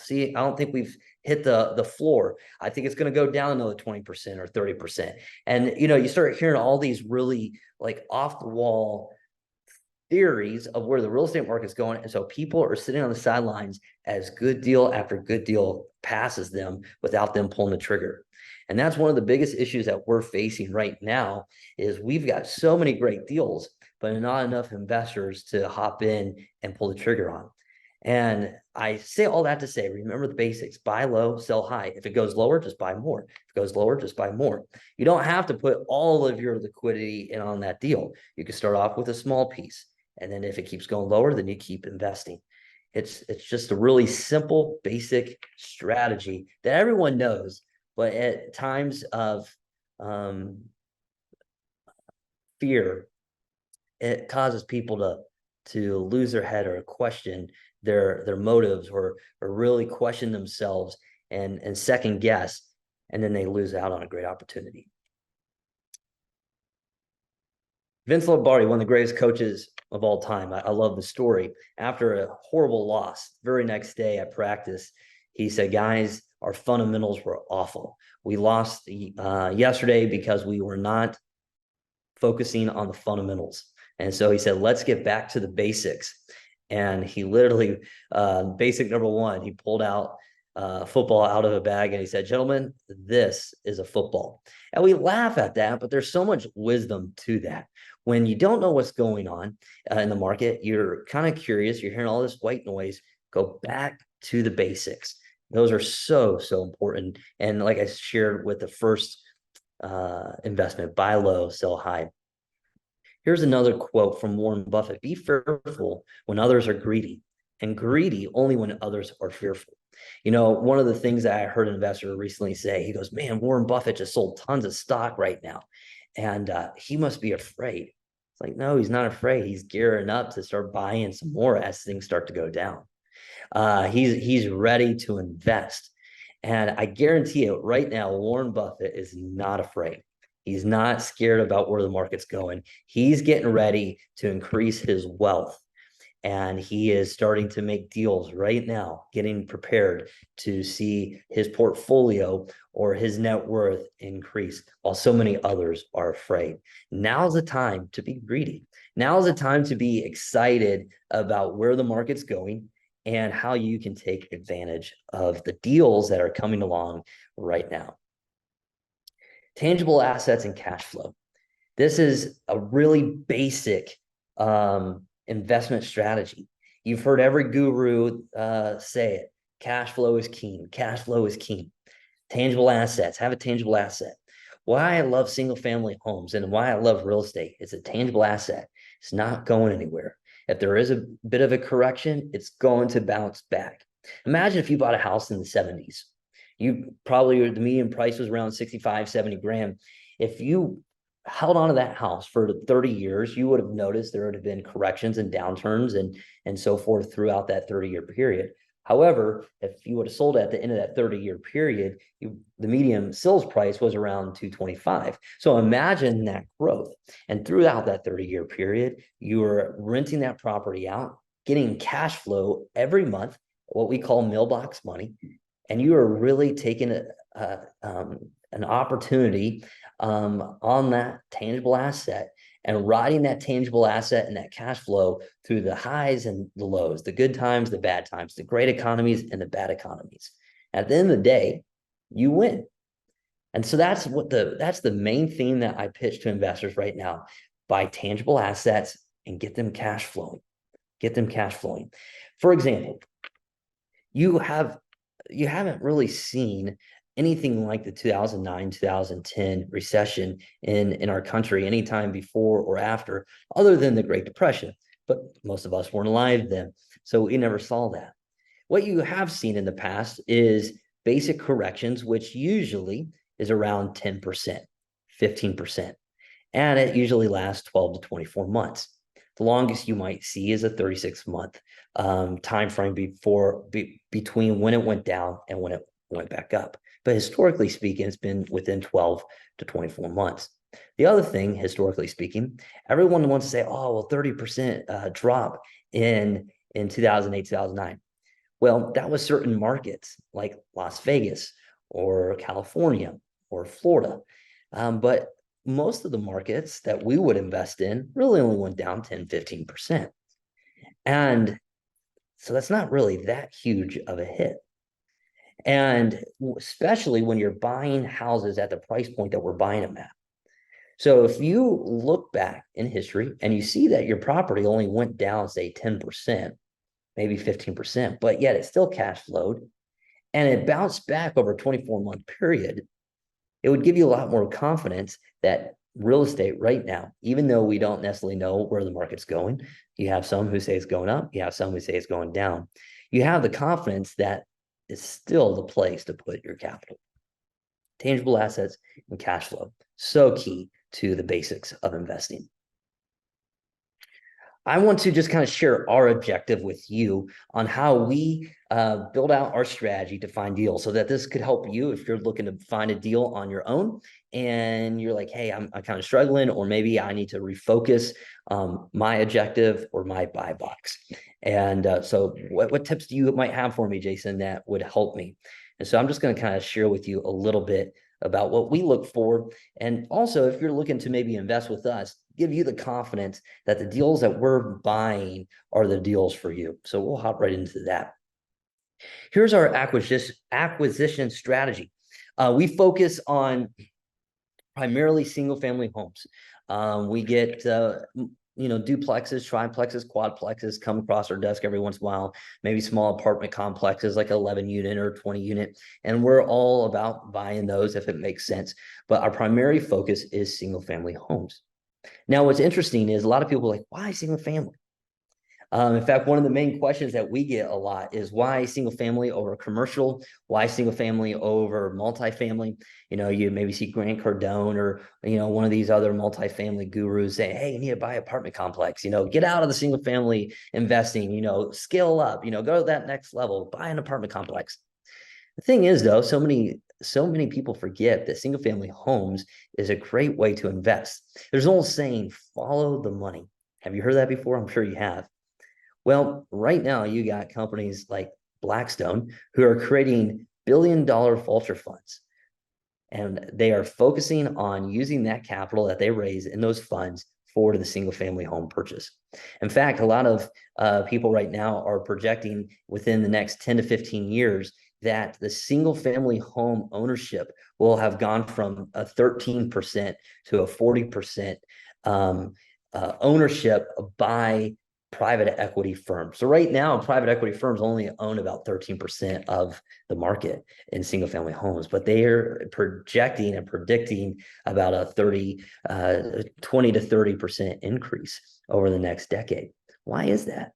think we've hit the floor. I think it's going to go down another 20% or 30%. And, you start hearing all these really like off the wall theories of where the real estate market is going. And so people are sitting on the sidelines as good deal after good deal passes them without them pulling the trigger. And that's one of the biggest issues that we're facing right now is we've got so many great deals, but not enough investors to hop in and pull the trigger on. And I say all that to say, remember the basics: buy low, sell high. If it goes lower, just buy more. If it goes lower, just buy more. You don't have to put all of your liquidity in on that deal. You can start off with a small piece. And then if it keeps going lower, then you keep investing. It's just a really simple, basic strategy that everyone knows, but at times of fear, it causes people to lose their head or question their motives or really question themselves and second guess, and then they lose out on a great opportunity. Vince Lombardi, one of the greatest coaches of all time. I love the story. After a horrible loss, very next day at practice, he said, guys, our fundamentals were awful. We lost yesterday because we were not focusing on the fundamentals. And so he said, let's get back to the basics. And he literally, basic number one, he pulled out football out of a bag and he said, gentlemen, this is a football. And we laugh at that, but there's so much wisdom to that. When you don't know what's going on in the market, you're kind of curious, you're hearing all this white noise, go back to the basics. Those are so, so important. And like I shared with the first investment, buy low, sell high. Here's another quote from Warren Buffett: be fearful when others are greedy, and greedy only when others are fearful. One of the things that I heard an investor recently say, he goes, man, Warren Buffett just sold tons of stock right now, and he must be afraid. It's like, no, he's not afraid. He's gearing up to start buying some more as things start to go down. He's ready to invest. And I guarantee you right now, Warren Buffett is not afraid. He's not scared about where the market's going. He's getting ready to increase his wealth. And he is starting to make deals right now, getting prepared to see his portfolio or his net worth increase while so many others are afraid. Now's the time to be greedy. Now's the time to be excited about where the market's going and how you can take advantage of the deals that are coming along right now. Tangible assets and cash flow. This is a really basic investment strategy. You've heard every guru say it. Cash flow is king. Cash flow is king. Tangible assets. Have a tangible asset. Why I love single family homes and why I love real estate. It's a tangible asset. It's not going anywhere. If there is a bit of a correction, it's going to bounce back. Imagine if you bought a house in the 70s. You probably, the median price was around 65, 70 grand. If you held on to that house for 30 years, you would have noticed there would have been corrections and downturns and so forth throughout that 30-year period. However, if you would have sold at the end of that 30-year period, the median sales price was around 225. So imagine that growth. And throughout that 30-year period, you were renting that property out, getting cash flow every month, what we call mailbox money, and you are really taking an opportunity on that tangible asset and riding that tangible asset and that cash flow through the highs and the lows, the good times, the bad times, the great economies and the bad economies. At the end of the day, you win. And so that's the main theme that I pitch to investors right now: buy tangible assets and get them cash flowing. Get them cash flowing. For example, you haven't really seen anything like the 2009 2010 recession in our country anytime before or after, other than the Great Depression. But most of us weren't alive then, so we never saw that. What you have seen in the past is basic corrections, which usually is around 10%, 15%, and it usually lasts 12 to 24 months. The longest you might see is a 36-month time frame between when it went down and when it went back up. But historically speaking, it's been within 12 to 24 months. The other thing, historically speaking, everyone wants to say, oh, well, 30% drop in 2008, 2009. Well, that was certain markets like Las Vegas or California or Florida. But most of the markets that we would invest in really only went down 10, 15%. And so that's not really that huge of a hit. And especially when you're buying houses at the price point that we're buying them at. So if you look back in history and you see that your property only went down, say 10%, maybe 15%, but yet it still cash flowed and it bounced back over a 24-month period, it would give you a lot more confidence that real estate right now, even though we don't necessarily know where the market's going, you have some who say it's going up, you have some who say it's going down. You have the confidence that it's still the place to put your capital. Tangible assets and cash flow, so key to the basics of investing. I want to just kind of share our objective with you on how we build out our strategy to find deals so that this could help you if you're looking to find a deal on your own and you're like, hey, I'm kind of struggling, or maybe I need to refocus my objective or my buy box. And so what tips do you might have for me, Jason, that would help me? And so I'm just going to kind of share with you a little bit about what we look for. And also, if you're looking to maybe invest with us, give you the confidence that the deals that we're buying are the deals for you. So we'll hop right into that. Here's our acquisition strategy. We focus on primarily single family homes. We get duplexes, triplexes, quadplexes come across our desk every once in a while, maybe small apartment complexes like 11 unit or 20 unit. And we're all about buying those if it makes sense. But our primary focus is single family homes. Now, what's interesting is a lot of people are like, why single family? In fact, one of the main questions that we get a lot is why single family over commercial? Why single family over multifamily? You maybe see Grant Cardone or, one of these other multifamily gurus say, hey, you need to buy an apartment complex, get out of the single family investing, scale up, go to that next level, buy an apartment complex. The thing is, though, so many people forget that single family homes is a great way to invest. There's an old saying, follow the money. Have you heard that before? I'm sure you have. Well, right now you got companies like Blackstone who are creating billion-dollar vulture funds. And they are focusing on using that capital that they raise in those funds for the single family home purchase. In fact, a lot of people right now are projecting within the next 10 to 15 years that the single family home ownership will have gone from a 13% to a 40% ownership by private equity firms. So right now, private equity firms only own about 13% of the market in single family homes, but they are projecting and predicting about a 20 to 30% increase over the next decade. Why is that?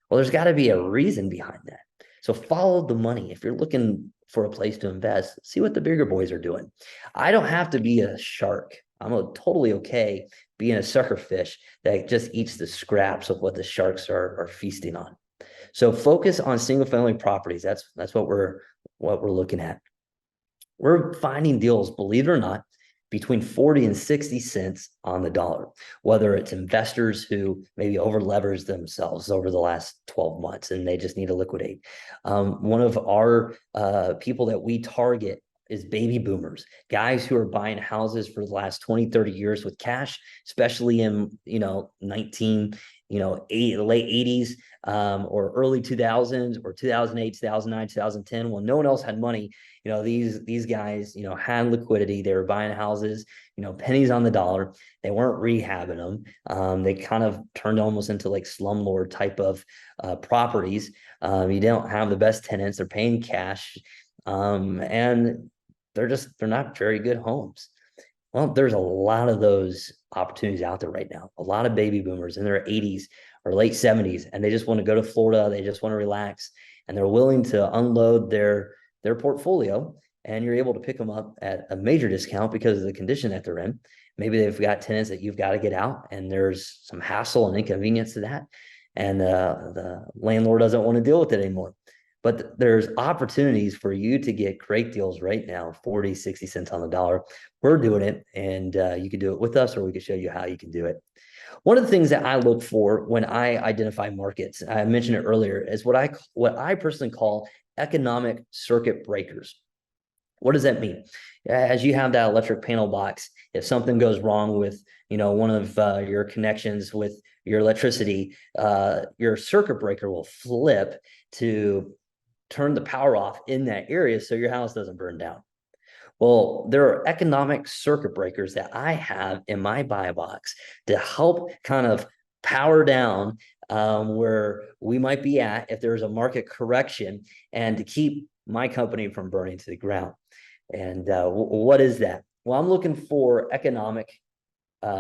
Well, there's got to be a reason behind that. So follow the money. If you're looking for a place to invest, see what the bigger boys are doing. I don't have to be a shark. I'm totally okay being a sucker fish that just eats the scraps of what the sharks are feasting on. So focus on single family properties. That's what we're looking at. We're finding deals, believe it or not, between 40 and 60 cents on the dollar, whether it's investors who maybe over leveraged themselves over the last 12 months and they just need to liquidate. One of our people that we target is baby boomers, guys who are buying houses for the last 20, 30 years with cash, especially in, 19, late 80s, or early 2000s, or 2008, 2009, 2010, when no one else had money. These guys, had liquidity. They were buying houses, pennies on the dollar. They weren't rehabbing them. They kind of turned almost into like slumlord type of properties. You don't have the best tenants. They're paying cash, and they're not very good homes. Well, there's a lot of those opportunities out there right now. A lot of baby boomers in their 80s or late 70s, and they just want to go to Florida. They just want to relax, and they're willing to unload their portfolio. And you're able to pick them up at a major discount because of the condition that they're in. Maybe they've got tenants that you've got to get out, and there's some hassle and inconvenience to that. And the landlord doesn't want to deal with it anymore. But there's opportunities for you to get great deals right now, 40, 60 cents on the dollar. We're doing it, and you can do it with us, or we can show you how you can do it. One of the things that I look for when I identify markets, I mentioned it earlier, is what I personally call economic circuit breakers. What does that mean? As you have that electric panel box, if something goes wrong with, one of your connections with your electricity, your circuit breaker will flip to turn the power off in that area so your house doesn't burn down. Well, there are economic circuit breakers that I have in my buy box to help kind of power down where we might be at if there's a market correction, and to keep my company from burning to the ground. And what is that? Well, I'm looking for economic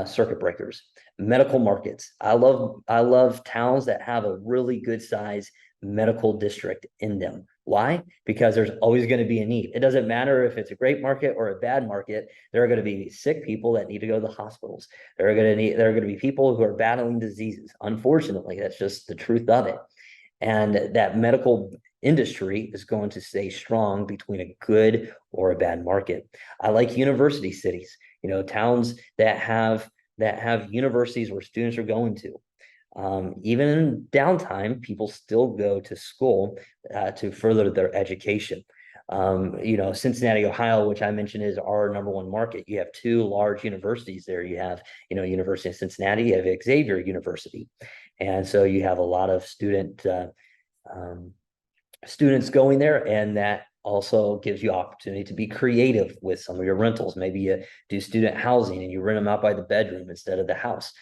circuit breakers, medical markets. I love towns that have a really good size medical district in them. Why? Because there's always going to be a need. It doesn't matter if it's a great market or a bad market. There are going to be sick people that need to go to the hospitals. There are going to be people who are battling diseases. Unfortunately, that's just the truth of it. And that medical industry is going to stay strong between a good or a bad market. I like university cities, towns that have universities where students are going to. Even in downtime, people still go to school to further their education. Cincinnati, Ohio, which I mentioned is our number one market. You have two large universities there. You have, University of Cincinnati, you have Xavier University. And so you have a lot of students going there, and that also gives you opportunity to be creative with some of your rentals. Maybe you do student housing and you rent them out by the bedroom instead of the house.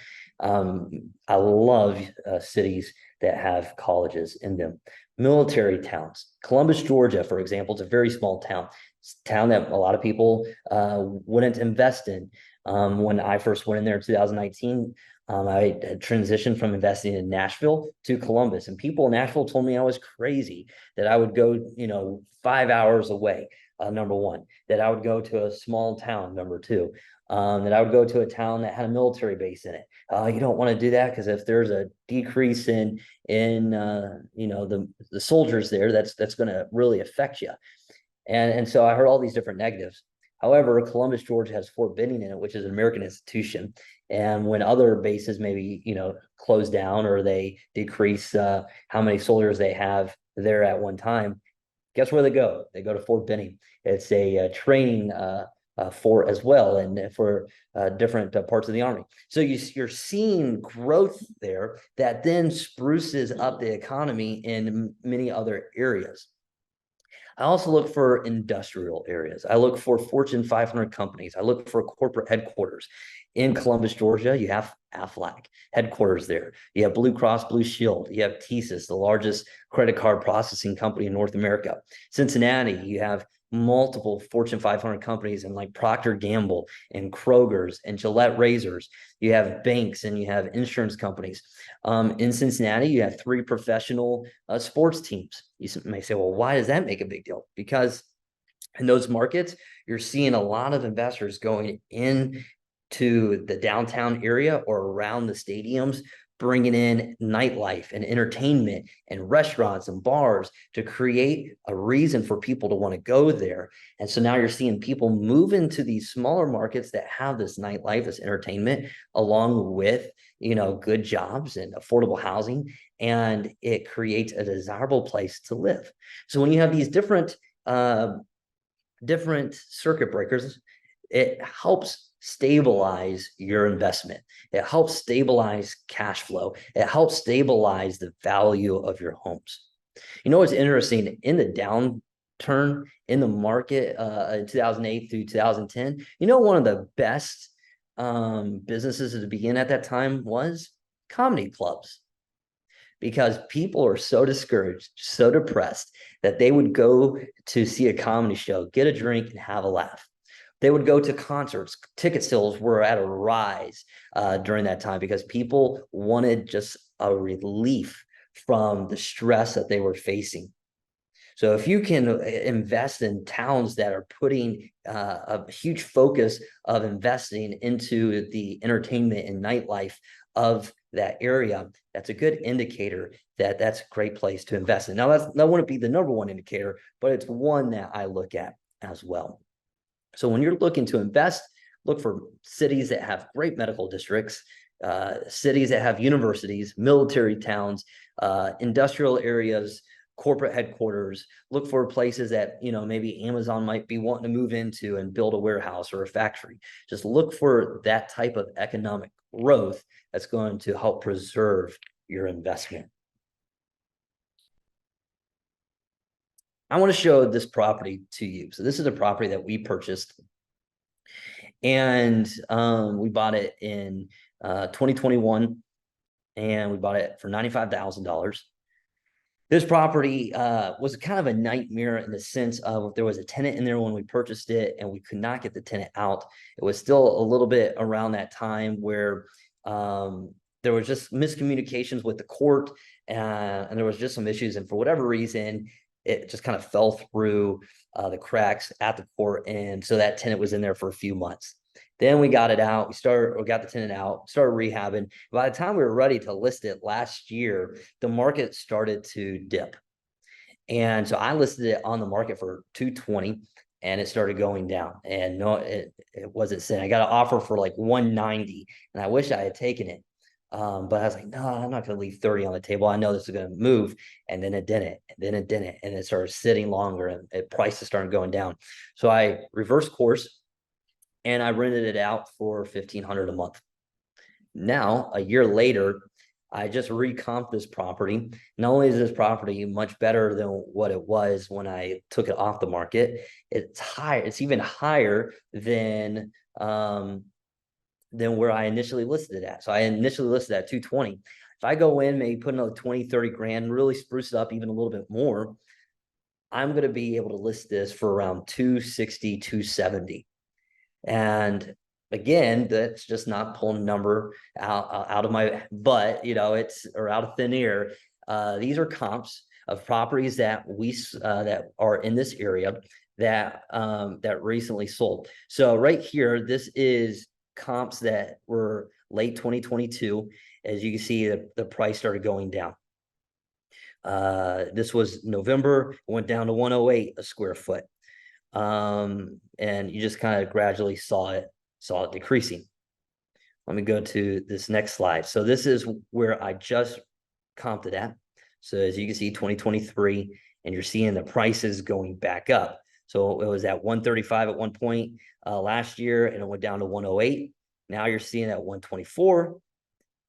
I love cities that have colleges in them. Military towns. Columbus, Georgia, for example, it's a very small town. It's a town that a lot of people wouldn't invest in. When I first went in there in 2019, I had transitioned from investing in Nashville to Columbus, and people in Nashville told me I was crazy that I would go, 5 hours away. Number one, that I would go to a small town. Number two, that I would go to a town that had a military base in it. You don't want to do that, because if there's a decrease in the soldiers there, that's going to really affect you. And so I heard all these different negatives. However, Columbus, Georgia has Fort Benning in it, which is an American institution. And when other bases maybe, close down or they decrease how many soldiers they have there at one time, guess where they go? They go to Fort Benning. It's a training fort as well, and for different parts of the Army. So you're seeing growth there that then spruces up the economy in many other areas. I also look for industrial areas. I look for Fortune 500 companies. I look for corporate headquarters. In Columbus, Georgia, you have Aflac headquarters there. You have Blue Cross Blue Shield. You have TSYS, the largest credit card processing company in North America. Cincinnati, you have multiple Fortune 500 companies, and like Procter Gamble and Kroger's and Gillette razors. You have banks and you have insurance companies. In Cincinnati, you have 3 professional sports teams. You may say, well, why does that make a big deal? Because in those markets, you're seeing a lot of investors going in to the downtown area or around the stadiums, bringing in nightlife and entertainment and restaurants and bars to create a reason for people to want to go there. And so now you're seeing people move into these smaller markets that have this nightlife, this entertainment, along with, good jobs and affordable housing, and it creates a desirable place to live. So when you have these different different circuit breakers. It helps stabilize your investment. It helps stabilize cash flow. It helps stabilize the value of your homes. You know what's interesting, in the downturn in the market in 2008 through 2010, you know, one of the best businesses to begin at that time was comedy clubs, because people are so discouraged, so depressed, that they would go to see a comedy show, get a drink, and have a laugh. They would go to concerts. Ticket sales were at a rise during that time, because people wanted just a relief from the stress that they were facing. So if you can invest in towns that are putting a huge focus of investing into the entertainment and nightlife of that area, that's a good indicator that that's a great place to invest in. Now, that wouldn't be the number one indicator, but it's one that I look at as well. So when you're looking to invest, look for cities that have great medical districts, cities that have universities, military towns, industrial areas, corporate headquarters. Look for places that, you know, maybe Amazon might be wanting to move into and build a warehouse or a factory. Just look for that type of economic growth that's going to help preserve your investment. I want to show this property to you. So this is a property that we purchased, and we bought it in 2021, and we bought it for $95,000. This property was kind of a nightmare in the sense of there was a tenant in there when we purchased it, and we could not get the tenant out. It was still a little bit around that time where there was just miscommunications with the court, and there was just some issues. And for whatever reason, it just kind of fell through the cracks at the court. And so that tenant was in there for a few months. Then we got it out. We got the tenant out, started rehabbing. By the time we were ready to list it last year, the market started to dip. And so I listed it on the market for $220, and it started going down. And no, it wasn't sitting. I got an offer for like $190, and I wish I had taken it. But I was like, no, I'm not going to leave 30 on the table. I know this is going to move. And then it didn't, and then it didn't. And it started sitting longer, and prices started going down. So I reversed course, and I rented it out for $1,500 a month. Now, a year later, I just recomped this property. Not only is this property much better than what it was when I took it off the market, it's higher. It's even higher than where I initially listed it at. So I initially listed at 220. If I go in, maybe put another 20, 30 grand, really spruce it up even a little bit more, I'm going to be able to list this for around 260, 270. And again, that's just not pulling a number out of my butt, you know, or out of thin air. These are comps of properties that that are in this area that recently sold. So right here, this is comps that were late 2022. As you can see, the price started going down. This was November, went down to 108 a square foot. And you just kind of gradually saw it decreasing. Let me go to this next slide. So this is where I just comped it at. So as you can see, 2023, and you're seeing the prices going back up. So it was at 135 at one point last year, and it went down to 108. Now you're seeing it at 124.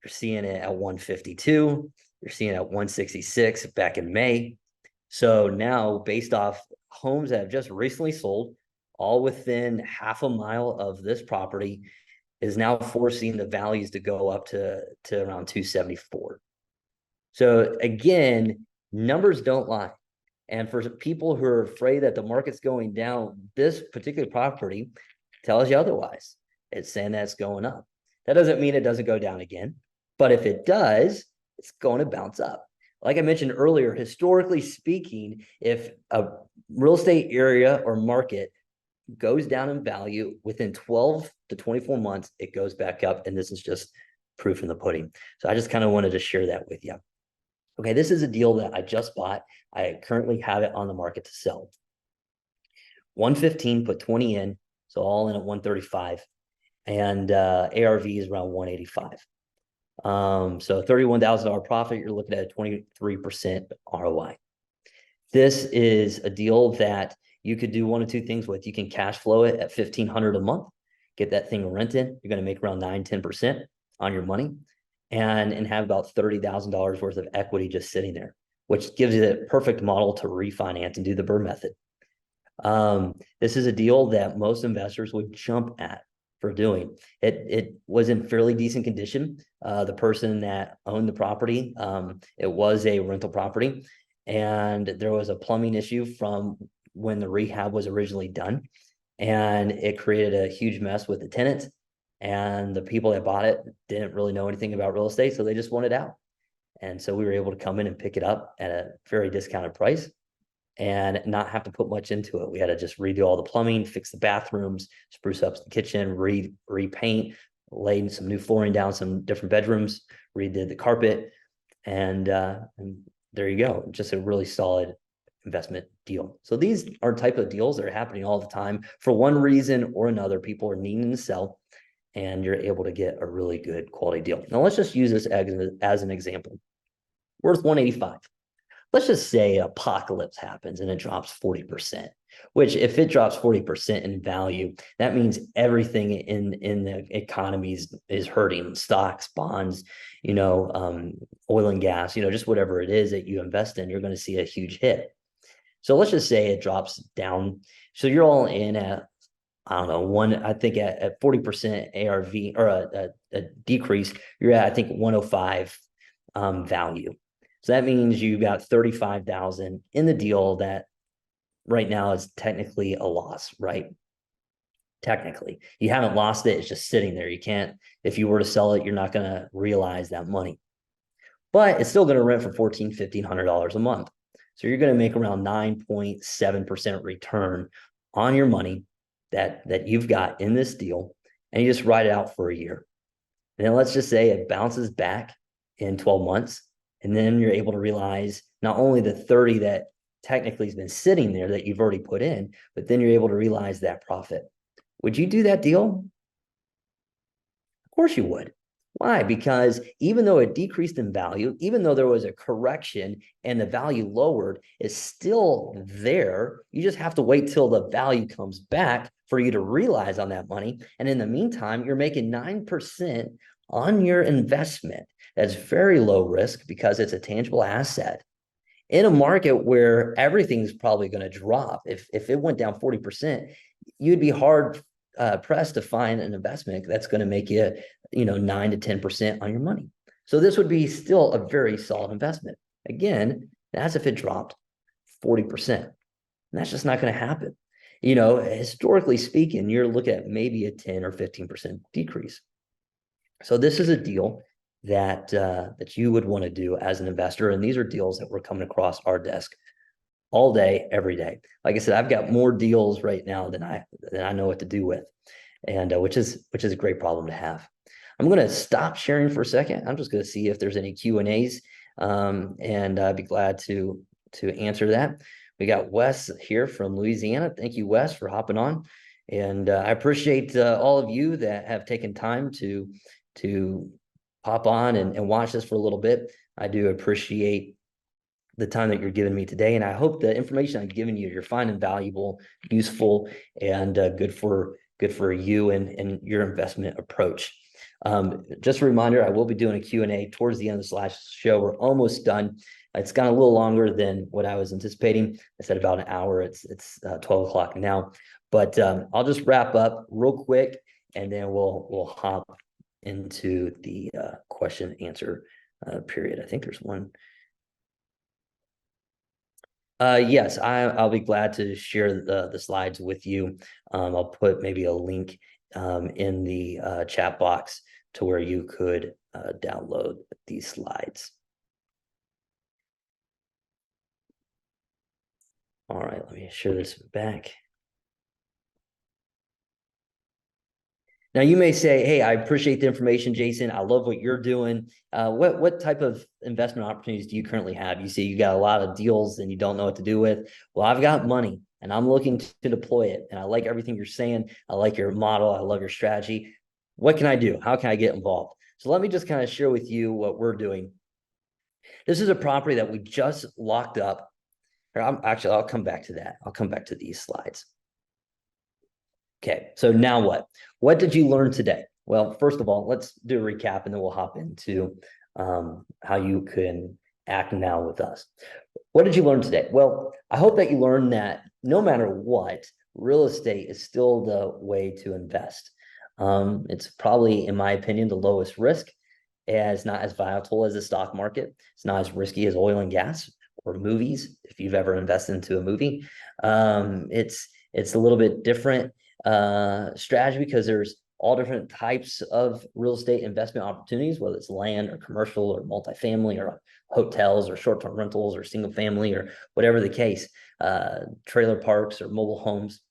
You're seeing it at 152. You're seeing it at 166 back in May. So now, based off homes that have just recently sold, all within half a mile of this property, is now forcing the values to go up to around 274. So again, numbers don't lie. And for people who are afraid that the market's going down, this particular property tells you otherwise. It's saying that it's going up. That doesn't mean it doesn't go down again, but if it does, it's going to bounce up. Like I mentioned earlier, historically speaking, if a real estate area or market goes down in value within 12 to 24 months, it goes back up. And this is just proof in the pudding. So I just kind of wanted to share that with you. Okay, this is a deal that I just bought. I currently have it on the market to sell. 115, put 20 in, so all in at 135. And ARV is around 185. So $31,000 profit, you're looking at a 23% ROI. This is a deal that you could do one of two things with. You can cash flow it at $1,500 a month, get that thing rented. You're going to make around 9-10% on your money, and have about $30,000 worth of equity just sitting there, which gives you the perfect model to refinance and do the BRRRR method. This is a deal that most investors would jump at for doing. It was in fairly decent condition. The person that owned the property, it was a rental property, and there was a plumbing issue from when the rehab was originally done, and it created a huge mess with the tenants. And the people that bought it didn't really know anything about real estate, so they just wanted out. And so we were able to come in and pick it up at a very discounted price and not have to put much into it. We had to just redo all the plumbing, fix the bathrooms, spruce up the kitchen, repaint, laid some new flooring down, some different bedrooms, redid the carpet, and there you go. Just a really solid investment deal. So these are type of deals that are happening all the time. For one reason or another, people are needing to sell, and you're able to get a really good quality deal. Now let's just use this as an example. Worth 185. Let's just say apocalypse happens and it drops 40%, which if it drops 40% in value, that means everything in the economy is hurting. Stocks, bonds, oil and gas, just whatever it is that you invest in, you're going to see a huge hit. So let's just say it drops down. So you're all in at, I don't know, I think at 40% ARV or a decrease, you're at, I think, 105 value. So that means you got 35,000 in the deal that right now is technically a loss, right? Technically, you haven't lost it. It's just sitting there. You can't, if you were to sell it, you're not going to realize that money, but it's still going to rent for $1,400, $1,500 a month. So you're going to make around 9.7% return on your money that you've got in this deal, and you just ride it out for a year. And then let's just say it bounces back in 12 months. And then you're able to realize not only the 30 that technically has been sitting there that you've already put in, but then you're able to realize that profit. Would you do that deal? Of course you would. Why? Because even though it decreased in value, even though there was a correction and the value lowered, it's still there. You just have to wait till the value comes back for you to realize on that money. And in the meantime, you're making 9% on your investment. That's very low risk because it's a tangible asset in a market where everything's probably going to drop. If it went down 40%, you'd be hard pressed to find an investment that's going to make you 9 to 10% on your money. So this would be still a very solid investment. Again, that's if it dropped 40%. And that's just not going to happen. Historically speaking, you're looking at maybe a 10 or 15% decrease. So this is a deal that you would want to do as an investor. And these are deals that we're coming across our desk all day, every day. Like I said, I've got more deals right now than I know what to do with, and which is a great problem to have. I'm going to stop sharing for a second. I'm just going to see if there's any Q&As, and I'd be glad to answer that. We got Wes here from Louisiana. Thank you, Wes, for hopping on. And I appreciate all of you that have taken time to pop on and watch this for a little bit. I do appreciate the time that you're giving me today. And I hope the information I've given you're finding valuable, useful, and good for you and your investment approach. Just a reminder, I will be doing a Q&A towards the end of this last show. We're almost done. It's gone a little longer than what I was anticipating. I said about an hour. It's 12 o'clock now, but I'll just wrap up real quick, and then we'll hop into the question answer period. I think there's one. Yes, I'll be glad to share the slides with you. I'll put maybe a link in the chat box to where you could download these slides. All right, let me share this back. Now you may say, hey, I appreciate the information, Jason. I love what you're doing. What type of investment opportunities do you currently have? You see you got a lot of deals and you don't know what to do with. Well, I've got money and I'm looking to deploy it. And I like everything you're saying. I like your model. I love your strategy. What can I do? How can I get involved? So let me just kind of share with you what we're doing. This is a property that we just locked up. Or I'll come back to that. I'll come back to these slides. Okay, so now what? What did you learn today? Well, first of all, let's do a recap and then we'll hop into how you can act now with us. What did you learn today? Well, I hope that you learned that no matter what, real estate is still the way to invest. It's probably, in my opinion, the lowest risk. It's not as volatile as the stock market. It's not as risky as oil and gas or movies. If you've ever invested into a movie, it's a little bit different strategy because there's all different types of real estate investment opportunities, whether it's land or commercial or multifamily or hotels or short-term rentals or single family or whatever the case, trailer parks or mobile homes.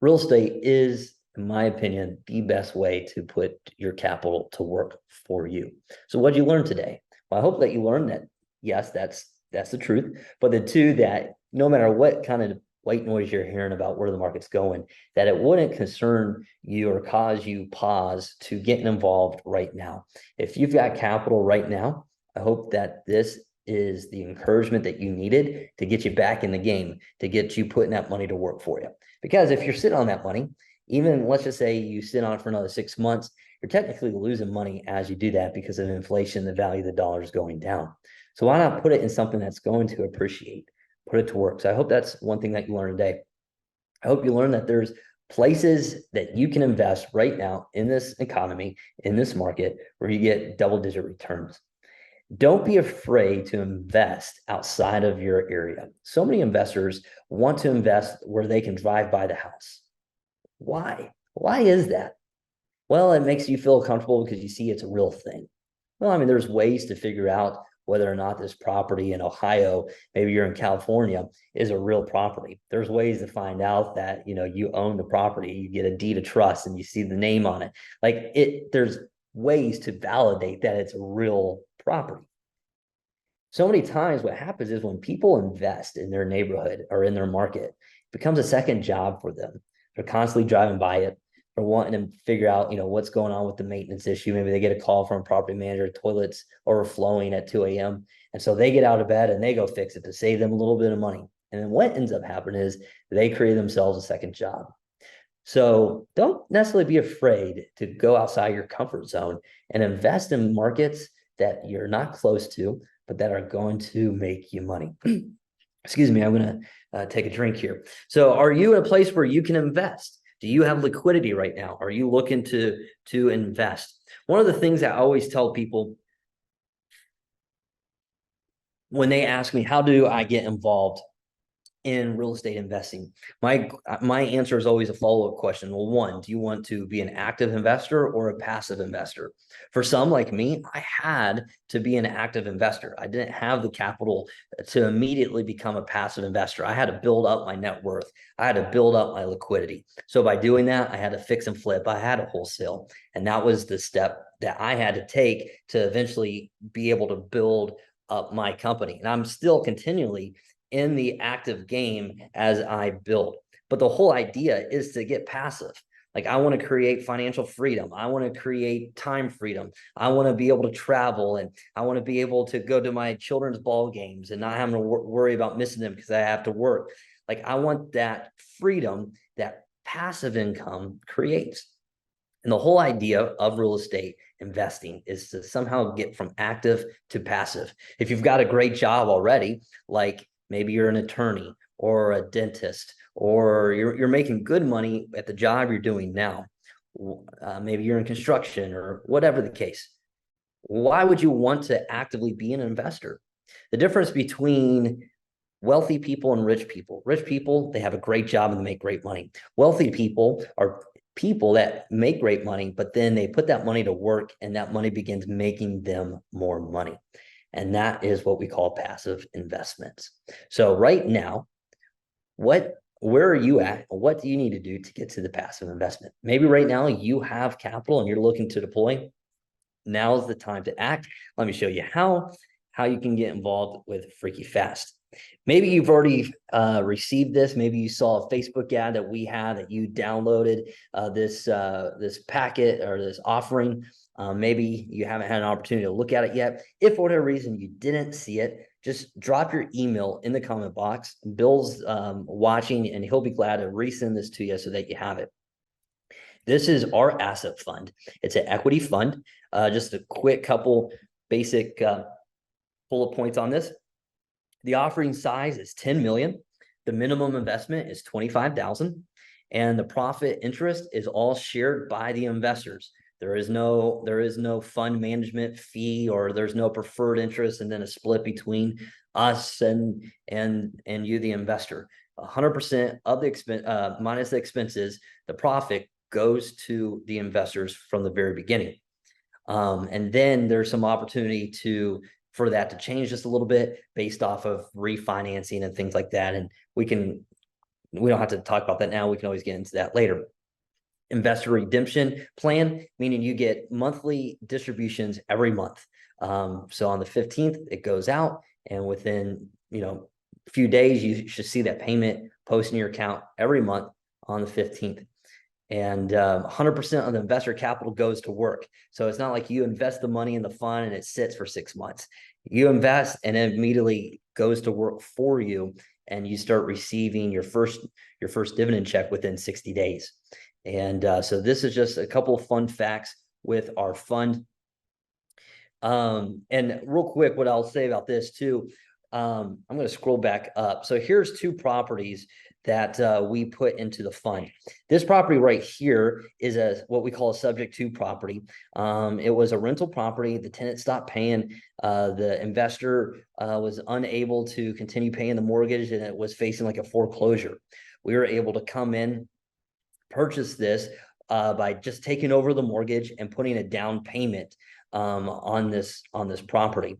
Real estate is, in my opinion, the best way to put your capital to work for you. So what did you learn today? Well, I hope that you learned that, yes, that's the truth, but the two, that no matter what kind of white noise you're hearing about where the market's going, that it wouldn't concern you or cause you pause to get involved right now. If you've got capital right now, I hope that this is the encouragement that you needed to get you back in the game, to get you putting that money to work for you. Because if you're sitting on that money, even let's just say you sit on it for another 6 months, you're technically losing money as you do that because of inflation, the value of the dollar is going down. So why not put it in something that's going to appreciate? Put it to work. So I hope that's one thing that you learned today. I hope you learned that there's places that you can invest right now in this economy, in this market, where you get double-digit returns. Don't be afraid to invest outside of your area. So many investors want to invest where they can drive by the house. Why? Why is that? Well, it makes you feel comfortable because you see it's a real thing. Well, I mean, there's ways to figure out whether or not this property in Ohio, maybe you're in California, is a real property. There's ways to find out that, you own the property, you get a deed of trust and you see the name on it. There's ways to validate that it's a real property. So many times what happens is when people invest in their neighborhood or in their market, it becomes a second job for them. They're constantly driving by it. They're wanting to figure out, what's going on with the maintenance issue. Maybe they get a call from a property manager, toilets overflowing at 2 a.m. And so they get out of bed and they go fix it to save them a little bit of money. And then what ends up happening is they create themselves a second job. So don't necessarily be afraid to go outside your comfort zone and invest in markets that you're not close to, but that are going to make you money. Excuse me, I'm going to take a drink here. So are you in a place where you can invest? Do you have liquidity right now? Are you looking to invest? One of the things I always tell people when they ask me, how do I get involved in real estate investing? My answer is always a follow-up question. Well, one, do you want to be an active investor or a passive investor? For some like me, I had to be an active investor. I didn't have the capital to immediately become a passive investor. I had to build up my net worth. I had to build up my liquidity. So by doing that, I had to fix and flip. I had to wholesale. And that was the step that I had to take to eventually be able to build up my company. And I'm still continually in the active game as I build. But the whole idea is to get passive. Like, I want to create financial freedom. I want to create time freedom. I want to be able to travel, and I want to be able to go to my children's ball games and not having to worry about missing them because I have to work. Like, I want that freedom that passive income creates. And the whole idea of real estate investing is to somehow get from active to passive. If you've got a great job already, like maybe you're an attorney or a dentist, or you're making good money at the job you're doing now. Maybe you're in construction or whatever the case. Why would you want to actively be an investor? The difference between wealthy people and rich people, they have a great job and they make great money. Wealthy people are people that make great money, but then they put that money to work and that money begins making them more money. And that is what we call passive investments. So right now, where are you at? What do you need to do to get to the passive investment? Maybe right now you have capital and you're looking to deploy. Now's the time to act. Let me show you how you can get involved with Freaky Fast. Maybe you've already received this. Maybe you saw a Facebook ad that we had, that you downloaded this packet or this offering. Maybe you haven't had an opportunity to look at it yet. If for whatever reason you didn't see it, just drop your email in the comment box. Bill's watching, and he'll be glad to resend this to you so that you have it. This is our asset fund. It's an equity fund. Just a quick couple basic bullet points on this. The offering size is 10 million. The minimum investment is 25,000, and the profit interest is all shared by the investors. There is no fund management fee, or there's no preferred interest and then a split between us and you, the investor. 100% of the expense minus the expenses, the profit goes to the investors from the very beginning. And then there's some opportunity for that to change just a little bit based off of refinancing and things like that. And we don't have to talk about that now. We can always get into that later. Investor redemption plan, meaning you get monthly distributions every month. So on the 15th, it goes out, and within, a few days, you should see that payment post in your account every month on the 15th. And 100% of the investor capital goes to work. So it's not like you invest the money in the fund and it sits for 6 months. You invest and it immediately goes to work for you, and you start receiving your first dividend check within 60 days. And so this is just a couple of fun facts with our fund. And real quick, what I'll say about this too, I'm going to scroll back up. So here's 2 properties that we put into the fund. This property right here is what we call a subject to property. It was a rental property. The tenant stopped paying. The investor was unable to continue paying the mortgage, and it was facing like a foreclosure. We were able to come in, purchase this by just taking over the mortgage and putting a down payment on this property,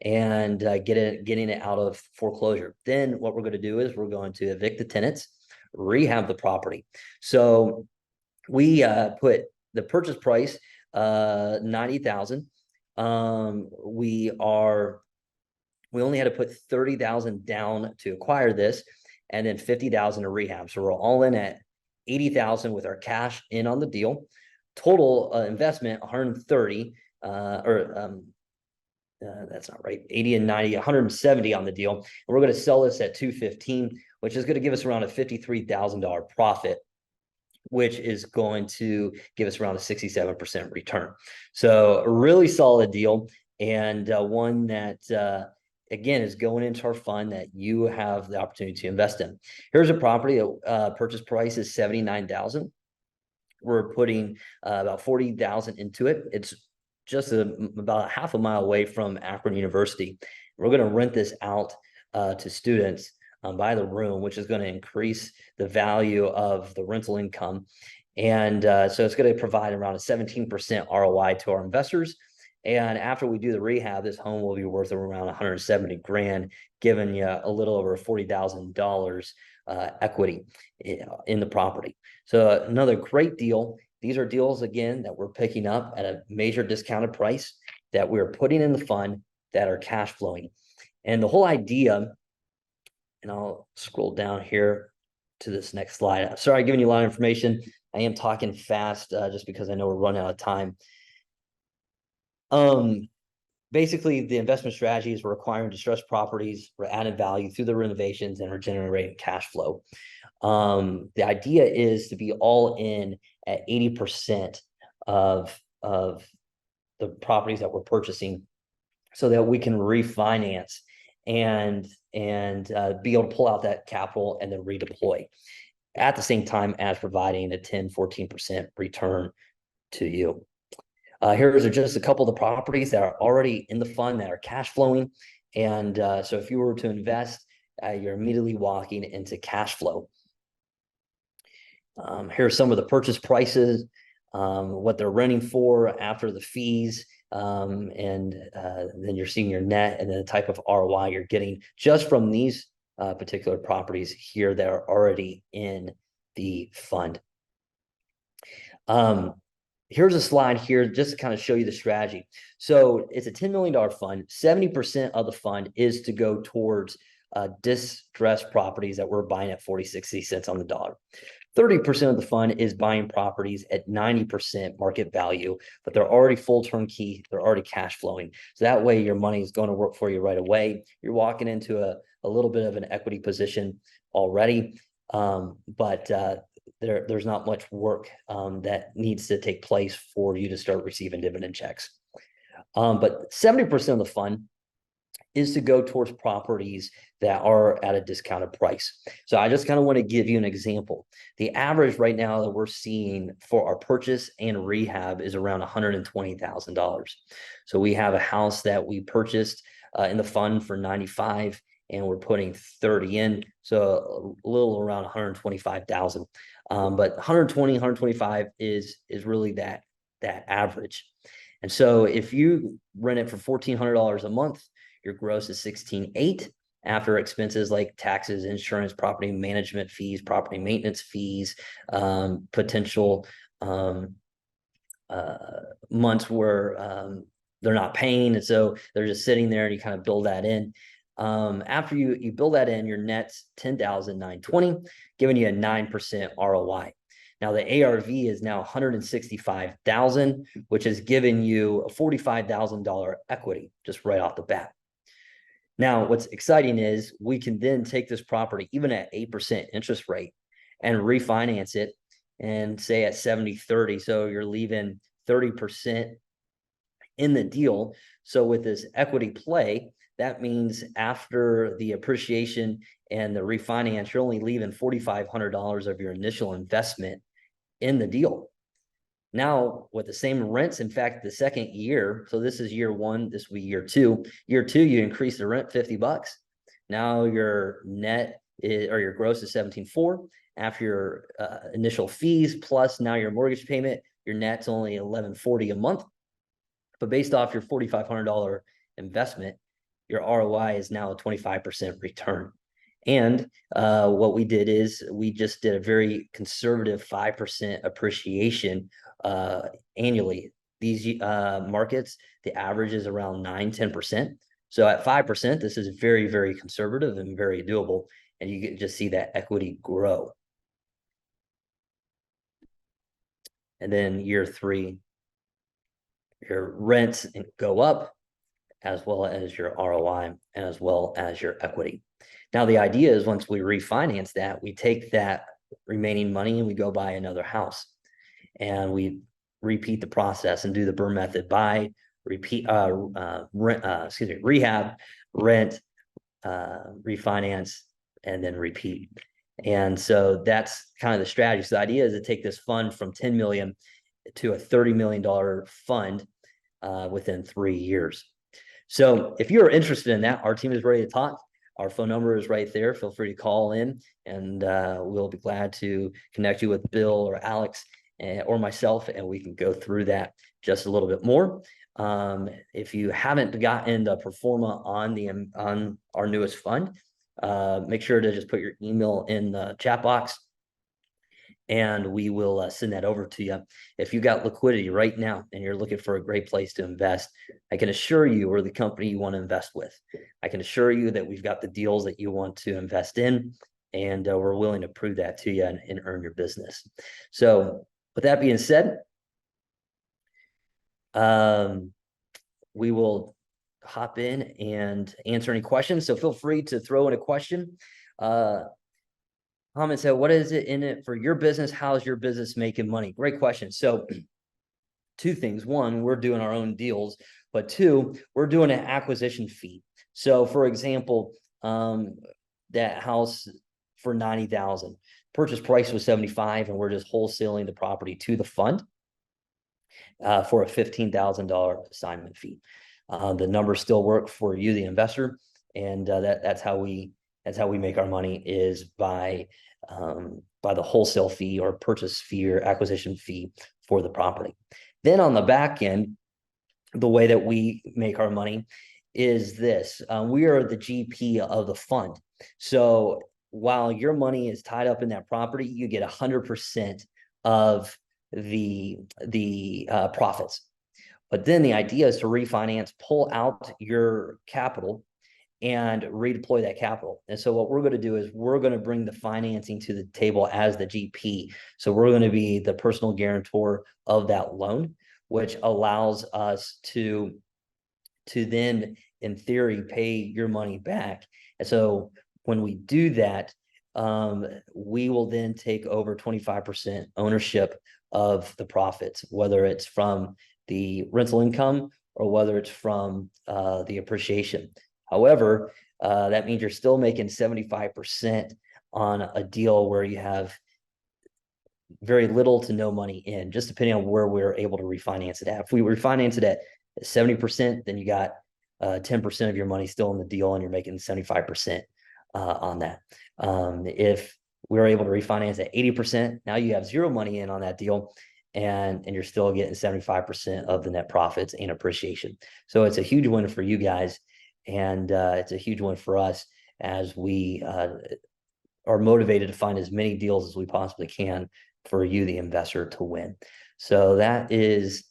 and getting it out of foreclosure. Then what we're going to do is we're going to evict the tenants, rehab the property. So we put the purchase price 90,000. We only had to put 30,000 down to acquire this, and then 50,000 to rehab. So we're all in at 80,000 with our cash in on the deal. Total investment 130. That's not right. 80 and 90, 170 on the deal. And we're going to sell this at 215, which is going to give us around a $53,000 profit, which is going to give us around a 67% return. So a really solid deal, and one that, again, is going into our fund that you have the opportunity to invest in. Here's a property. Purchase price is 79,000. We're putting about 40,000 into it. It's just about half a mile away from Akron University. We're going to rent this out to students by the room, which is going to increase the value of the rental income. And so it's going to provide around a 17% ROI to our investors. And after we do the rehab, this home will be worth around 170 grand, giving you a little over $40,000 equity in the property. So another great deal. These are deals, again, that we're picking up at a major discounted price that we're putting in the fund that are cash flowing. And the whole idea, and I'll scroll down here to this next slide. Sorry, I'm giving you a lot of information. I am talking fast just because I know we're running out of time. Basically, the investment strategies, we're acquiring distressed properties, we're adding value through the renovations, and we're generating cash flow. The idea is to be all in at 80% of the properties that we're purchasing, so that we can refinance and be able to pull out that capital and then redeploy at the same time as providing a 10-14% return to you. Here's just a couple of the properties that are already in the fund that are cash flowing. And so if you were to invest, you're immediately walking into cash flow. Here's some of the purchase prices, what they're renting for after the fees, and then you're seeing your net and then the type of ROI you're getting just from these particular properties here that are already in the fund. Here's a slide here just to kind of show you the strategy. So it's a $10 million fund. 70% of the fund is to go towards distressed properties that we're buying at 40, 60 cents on the dollar. 30% of the fund is buying properties at 90% market value, but they're already full turnkey, they're already cash flowing. So that way your money is going to work for you right away. You're walking into a little bit of an equity position already, but there's not much work that needs to take place for you to start receiving dividend checks. But 70% of the fund is to go towards properties that are at a discounted price. So I just kind of want to give you an example. The average right now that we're seeing for our purchase and rehab is around $120,000. So we have a house that we purchased in the fund for 95, and we're putting 30 in, so a little around 125,000. But 120, 125 is really that average. And so if you rent it for $1,400 a month, your gross is 16.8 after expenses like taxes, insurance, property management fees, property maintenance fees, potential months where they're not paying, and so they're just sitting there, and you kind of build that in. After you build that in, your net's 10,920, giving you a 9% ROI. Now the ARV is now 165,000, which is giving you a $45,000 equity just right off the bat. Now, what's exciting is we can then take this property, even at 8% interest rate, and refinance it, and say at 70-30. So you're leaving 30% in the deal. So with this equity play, that means after the appreciation and the refinance, you're only leaving $4,500 of your initial investment in the deal. Now, with the same rents, in fact, the second year, so this is year one, this will be year two. Year two, you increase the rent $50. Now your net is, or your gross is 17.4. After your initial fees plus now your mortgage payment, your net's only $11.40 a month. But based off your $4,500 investment, your ROI is now a 25% return. And what we did is we just did a very conservative 5% appreciation annually. These markets, the average is around 9-10%. So at 5%, this is very, very conservative and very doable. And you can just see that equity grow. And then year three, your rents go up, as well as your ROI and as well as your equity. Now, the idea is once we refinance that, we take that remaining money and we go buy another house, and we repeat the process and do the BRRRR method: buy, repeat, rehab, rent, refinance, and then repeat. And so that's kind of the strategy. So the idea is to take this fund from 10 million to a $30 million fund within 3 years. So if you're interested in that, our team is ready to talk. Our phone number is right there. Feel free to call in, and we'll be glad to connect you with Bill or Alex or myself, and we can go through that just a little bit more. If you haven't gotten the pro forma on our newest fund, make sure to just put your email in the chat box, and we will send that over to you. If you got liquidity right now and you're looking for a great place to invest, I can assure you we're the company you want to invest with. I can assure you that we've got the deals that you want to invest in, and we're willing to prove that to you and earn your business. So with that being said, we will hop in and answer any questions. So feel free to throw in a question. Comment said, what is it in it for your business? How's your business making money? Great question. So two things. One, we're doing our own deals, but two, we're doing an acquisition fee. So for example, that house for 90,000, purchase price was 75, and we're just wholesaling the property to the fund for a $15,000 assignment fee. The numbers still work for you, the investor, and that's how we make our money, is by the wholesale fee or purchase fee or acquisition fee for the property. Then on the back end, the way that we make our money is this: we are the GP of the fund. So while your money is tied up in that property, you get 100% of the profits. But then the idea is to refinance, pull out your capital, and redeploy that capital. And so what we're going to do is we're going to bring the financing to the table as the GP. So we're going to be the personal guarantor of that loan, which allows us to then, in theory, pay your money back. And so when we do that, we will then take over 25% ownership of the profits, whether it's from the rental income or whether it's from the appreciation. However, that means you're still making 75% on a deal where you have very little to no money in, just depending on where we're able to refinance it at. If we refinance it at 70%, then you got 10% of your money still in the deal and you're making 75% on that. If we're able to refinance at 80%, now you have zero money in on that deal, and you're still getting 75% of the net profits and appreciation. So it's a huge win for you guys, and it's a huge win for us as we are motivated to find as many deals as we possibly can for you, the investor, to win. So that is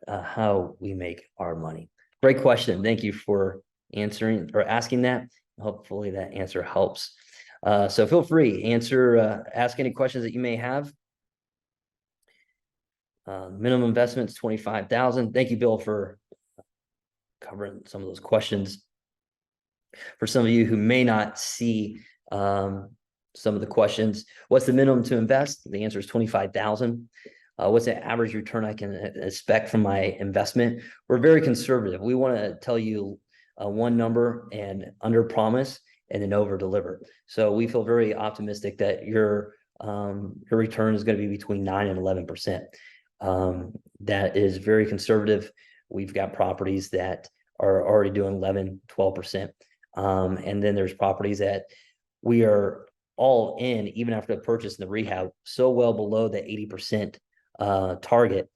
how we make our money. Great question. Thank you for answering or asking that. Hopefully that answer helps. So feel free, ask any questions that you may have. Minimum investment is 25,000. Thank you, Bill, for covering some of those questions. For some of you who may not see some of the questions, what's the minimum to invest? The answer is 25,000. What's the average return I can expect from my investment? We're very conservative. We want to tell you one number and under promise and then over deliver. So we feel very optimistic that your return is going to be between 9 and 11%. That is very conservative. We've got properties that are already doing 11, 12%. And then there's properties that we are all in, even after the purchase and the rehab, so well below the 80% target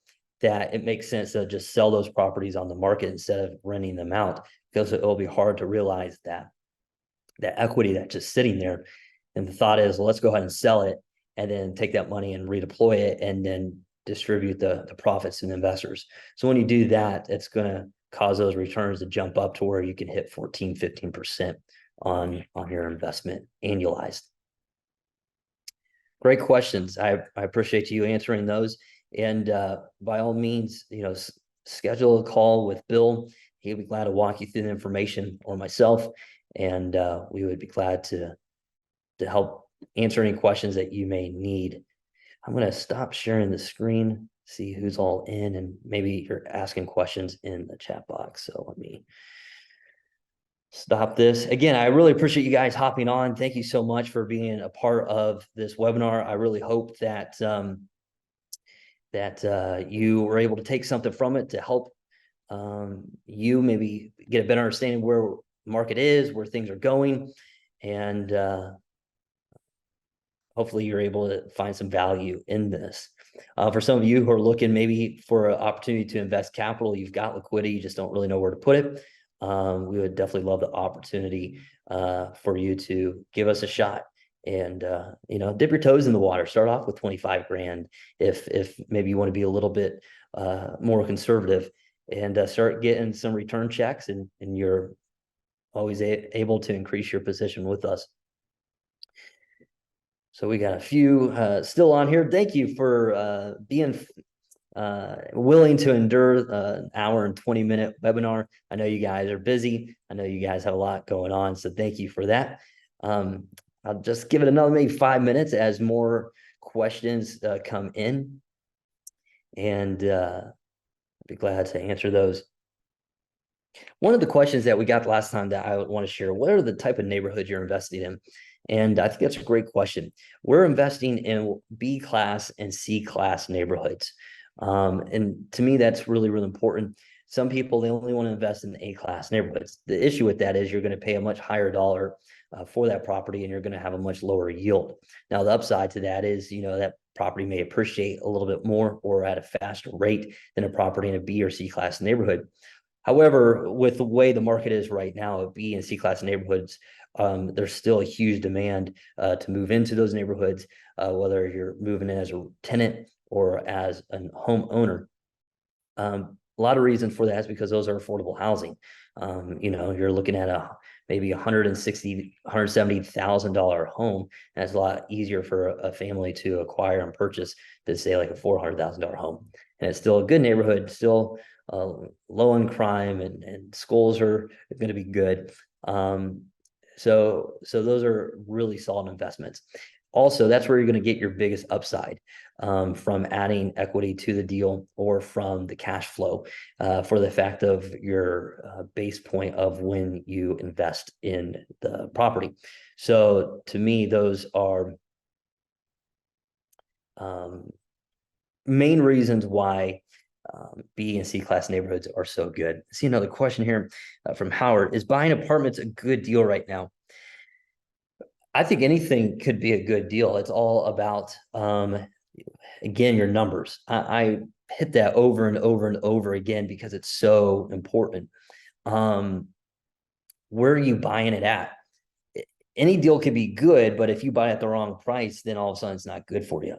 that it makes sense to just sell those properties on the market instead of renting them out, because it will be hard to realize that equity that's just sitting there. And the thought is, well, let's go ahead and sell it and then take that money and redeploy it and then distribute the profits to the investors. So when you do that, it's going to cause those returns to jump up to where you can hit 14, 15% on your investment annualized. Great questions. I appreciate you answering those. And by all means, schedule a call with Bill. He'll be glad to walk you through the information, or myself, and we would be glad to help answer any questions that you may need. I'm going to stop sharing the screen, see who's all in, and maybe you're asking questions in the chat box. So let me stop this. Again, I really appreciate you guys hopping on. Thank you so much for being a part of this webinar. I really hope that you were able to take something from it to help you maybe get a better understanding where the market is, where things are going, and hopefully you're able to find some value in this. For some of you who are looking maybe for an opportunity to invest capital, you've got liquidity, you just don't really know where to put it. We would definitely love the opportunity for you to give us a shot and dip your toes in the water. Start off with 25 grand if maybe you want to be a little bit more conservative, and start getting some return checks, and you're always able to increase your position with us. So we got a few still on here. Thank you for being willing to endure an hour and 20-minute webinar. I know you guys are busy. I know you guys have a lot going on, so thank you for that. I'll just give it another maybe 5 minutes as more questions come in, and I'd be glad to answer those. One of the questions that we got last time that I would want to share: what are the type of neighborhoods you're investing in? And I think that's a great question. We're investing in B class and C class neighborhoods. And to me, that's really, really important. Some people, they only want to invest in the A class neighborhoods. The issue with that is you're going to pay a much higher dollar for that property, and you're going to have a much lower yield. Now, the upside to that is, that property may appreciate a little bit more or at a faster rate than a property in a B or C class neighborhood. However, with the way the market is right now, B and C class neighborhoods, there's still a huge demand to move into those neighborhoods, whether you're moving in as a tenant or as a homeowner. A lot of reasons for that is because those are affordable housing. You're looking at maybe $170,000 home. And it's a lot easier for a family to acquire and purchase than say like a $400,000 home. And it's still a good neighborhood, still low in crime, and schools are going to be good. So those are really solid investments. Also, that's where you're going to get your biggest upside from adding equity to the deal or from the cash flow for the fact of your base point of when you invest in the property. So to me, those are main reasons why B and C class neighborhoods are so good. I see another question here from Howard. Is buying apartments a good deal right now? I think anything could be a good deal. It's all about, again, your numbers. I hit that over and over and over again because it's so important. Where are you buying it at? Any deal could be good, but if you buy at the wrong price, then all of a sudden it's not good for you.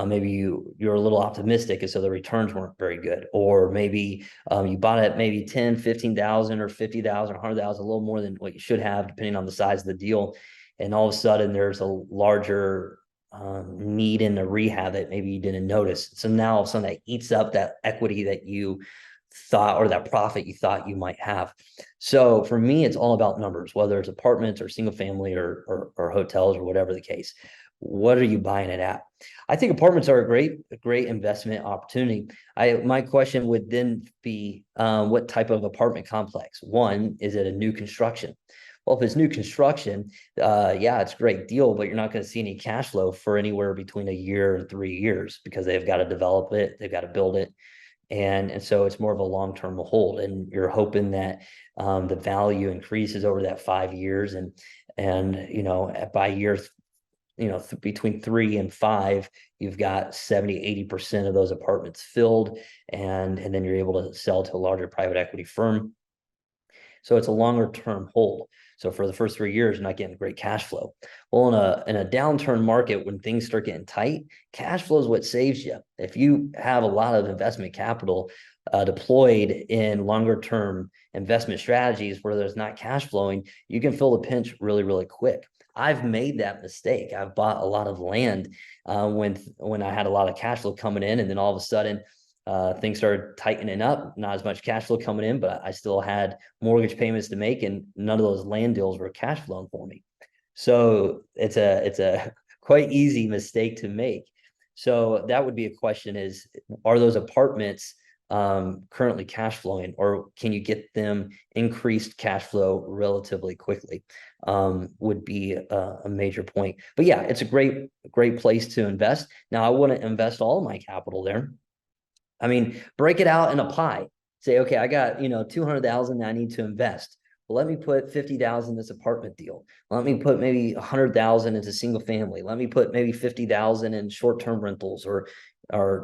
Maybe you're a little optimistic, and so the returns weren't very good. Or maybe you bought it at maybe 10, 15,000 or 50,000 or 100,000, a little more than what you should have, depending on the size of the deal. And all of a sudden there's a larger need in the rehab that maybe you didn't notice. So now all of a sudden that eats up that equity that you thought, or that profit you thought you might have. So for me, it's all about numbers, whether it's apartments or single family or hotels or whatever the case. What are you buying it at? I think apartments are a great investment opportunity. My question would then be, what type of apartment complex? One, is it a new construction? Well, if it's new construction, yeah, it's a great deal, but you're not going to see any cash flow for anywhere between a year and 3 years because they've got to develop it, they've got to build it. And so it's more of a long-term hold, and you're hoping that the value increases over that 5 years, and by year between 3 and 5, you've got 70-80% of those apartments filled, and then you're able to sell to a larger private equity firm. So it's a longer term hold. So for the first 3 years, you're not getting great cash flow. Well, in a downturn market, when things start getting tight, cash flow is what saves you. If you have a lot of investment capital deployed in longer term investment strategies where there's not cash flowing, you can fill the pinch really, really quick. I've made that mistake. I've bought a lot of land when I had a lot of cash flow coming in, and then all of a sudden things started tightening up, not as much cash flow coming in, but I still had mortgage payments to make, and none of those land deals were cash flowing for me. So it's a quite easy mistake to make. So that would be a question: is, are those apartments currently cash flowing, or can you get them increased cash flow relatively quickly? Would be a major point. But yeah, it's a great place to invest. Now, I wouldn't invest all of my capital there. I mean, break it out in a pie. Say, okay, I got 200,000 that I need to invest. Well, let me put 50,000 in this apartment deal. Let me put maybe 100,000 into single family. Let me put maybe 50,000 in short-term rentals or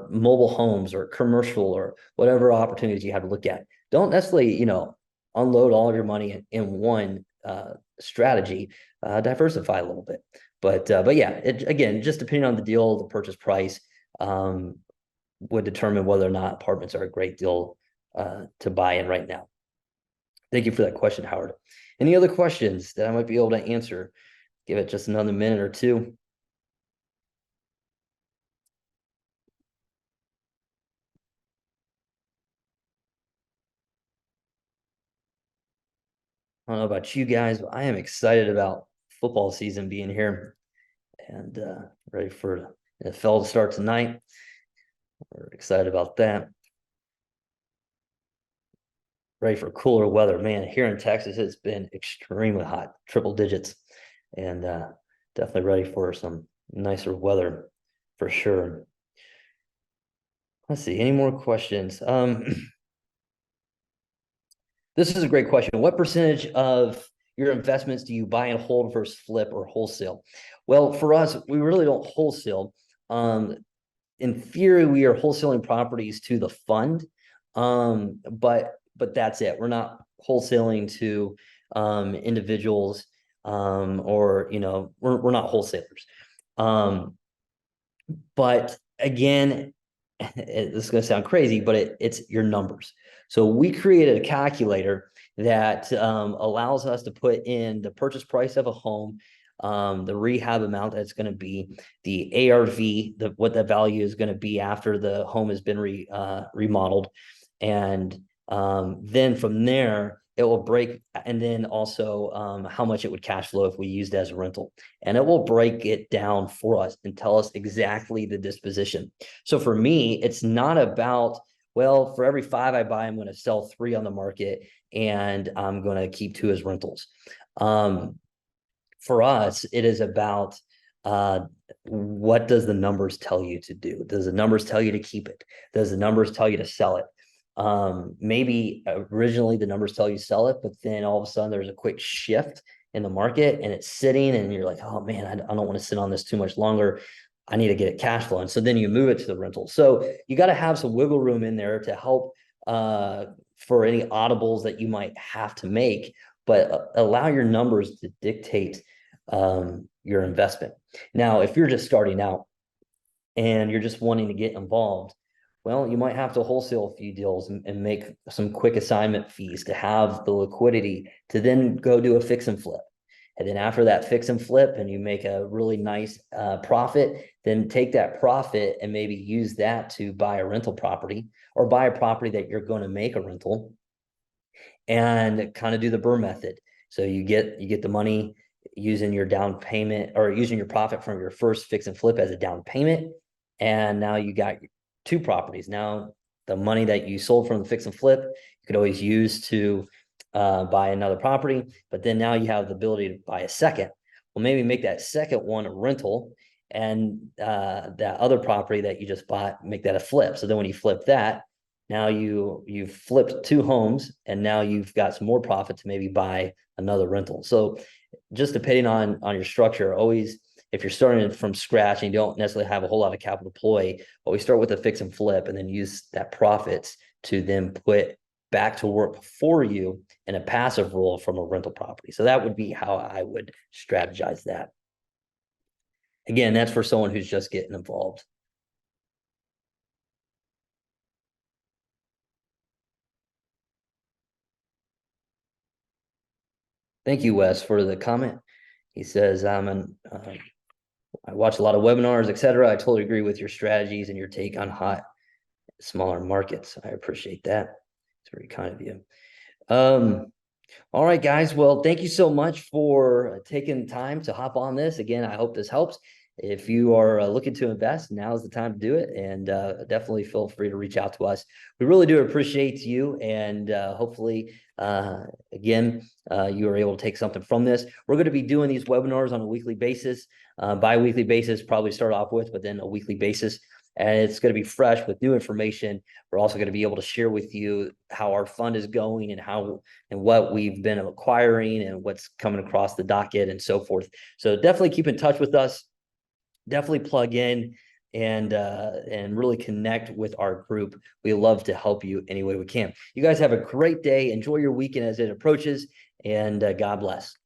mobile homes or commercial or whatever opportunities you have to look at. Don't necessarily unload all of your money in one strategy. Diversify a little bit. But yeah, again, just depending on the deal, the purchase price, would determine whether or not apartments are a great deal to buy in right now. Thank you for that question, Howard. Any other questions that I might be able to answer? Give it just another minute or two. I don't know about you guys, but I am excited about football season being here, and ready for the NFL to start tonight. We're excited about that. Ready for cooler weather. Man, here in Texas, it's been extremely hot, triple digits, and definitely ready for some nicer weather for sure. Let's see, any more questions? This is a great question. What percentage of your investments do you buy and hold versus flip or wholesale? Well, for us, we really don't wholesale. In theory, we are wholesaling properties to the fund, but that's it. We're not wholesaling to individuals, or we're not wholesalers. But again, this is going to sound crazy, but it's your numbers. So we created a calculator that allows us to put in the purchase price of a home, the rehab amount that's going to be, the ARV, what the value is going to be after the home has been remodeled. And then from there, it will break, and then also how much it would cash flow if we used it as a rental. And it will break it down for us and tell us exactly the disposition. So for me, it's not about, well, for every 5 I buy, I'm going to sell 3 on the market and I'm going to keep 2 as rentals. For us, it is about what does the numbers tell you to do? Does the numbers tell you to keep it? Does the numbers tell you to sell it? Maybe originally the numbers tell you sell it, but then all of a sudden there's a quick shift in the market and it's sitting and you're like, oh man, I don't want to sit on this too much longer. I need to get it cash flowing. So then you move it to the rental. So you got to have some wiggle room in there to help for any audibles that you might have to make, but allow your numbers to dictate your investment. Now, if you're just starting out and you're just wanting to get involved, well, you might have to wholesale a few deals and make some quick assignment fees to have the liquidity to then go do a fix and flip. And then after that fix and flip and you make a really nice profit, then take that profit and maybe use that to buy a rental property or buy a property that you're going to make a rental and kind of do the BRRRR method. So you get the money using your down payment or using your profit from your first fix and flip as a down payment. And now you got 2 properties. Now the money that you sold from the fix and flip, you could always use to buy another property, but then now you have the ability to buy a second. Well, maybe make that second one a rental and that other property that you just bought, make that a flip. So then when you flip that, now you've flipped 2 homes and now you've got some more profit to maybe buy another rental. So just depending on your structure, always, if you're starting from scratch and you don't necessarily have a whole lot of capital deploy, always start with a fix and flip and then use that profits to then put back to work for you in a passive role from a rental property. So that would be how I would strategize that. Again, that's for someone who's just getting involved. Thank you, Wes, for the comment. He says, I watch a lot of webinars, etc. I totally agree with your strategies and your take on hot, smaller markets. I appreciate that. It's very kind of you. All right, guys. Well, thank you so much for taking time to hop on this. Again, I hope this helps. If you are looking to invest, now is the time to do it. And definitely feel free to reach out to us. We really do appreciate you. And hopefully, again, you are able to take something from this. We're going to be doing these webinars on a weekly basis, bi-weekly basis, probably start off with, but then a weekly basis. And it's going to be fresh with new information. We're also going to be able to share with you how our fund is going and how and what we've been acquiring and what's coming across the docket and so forth. So definitely keep in touch with us. Definitely plug in and really connect with our group. We love to help you any way we can. You guys have a great day. Enjoy your weekend as it approaches, and God bless.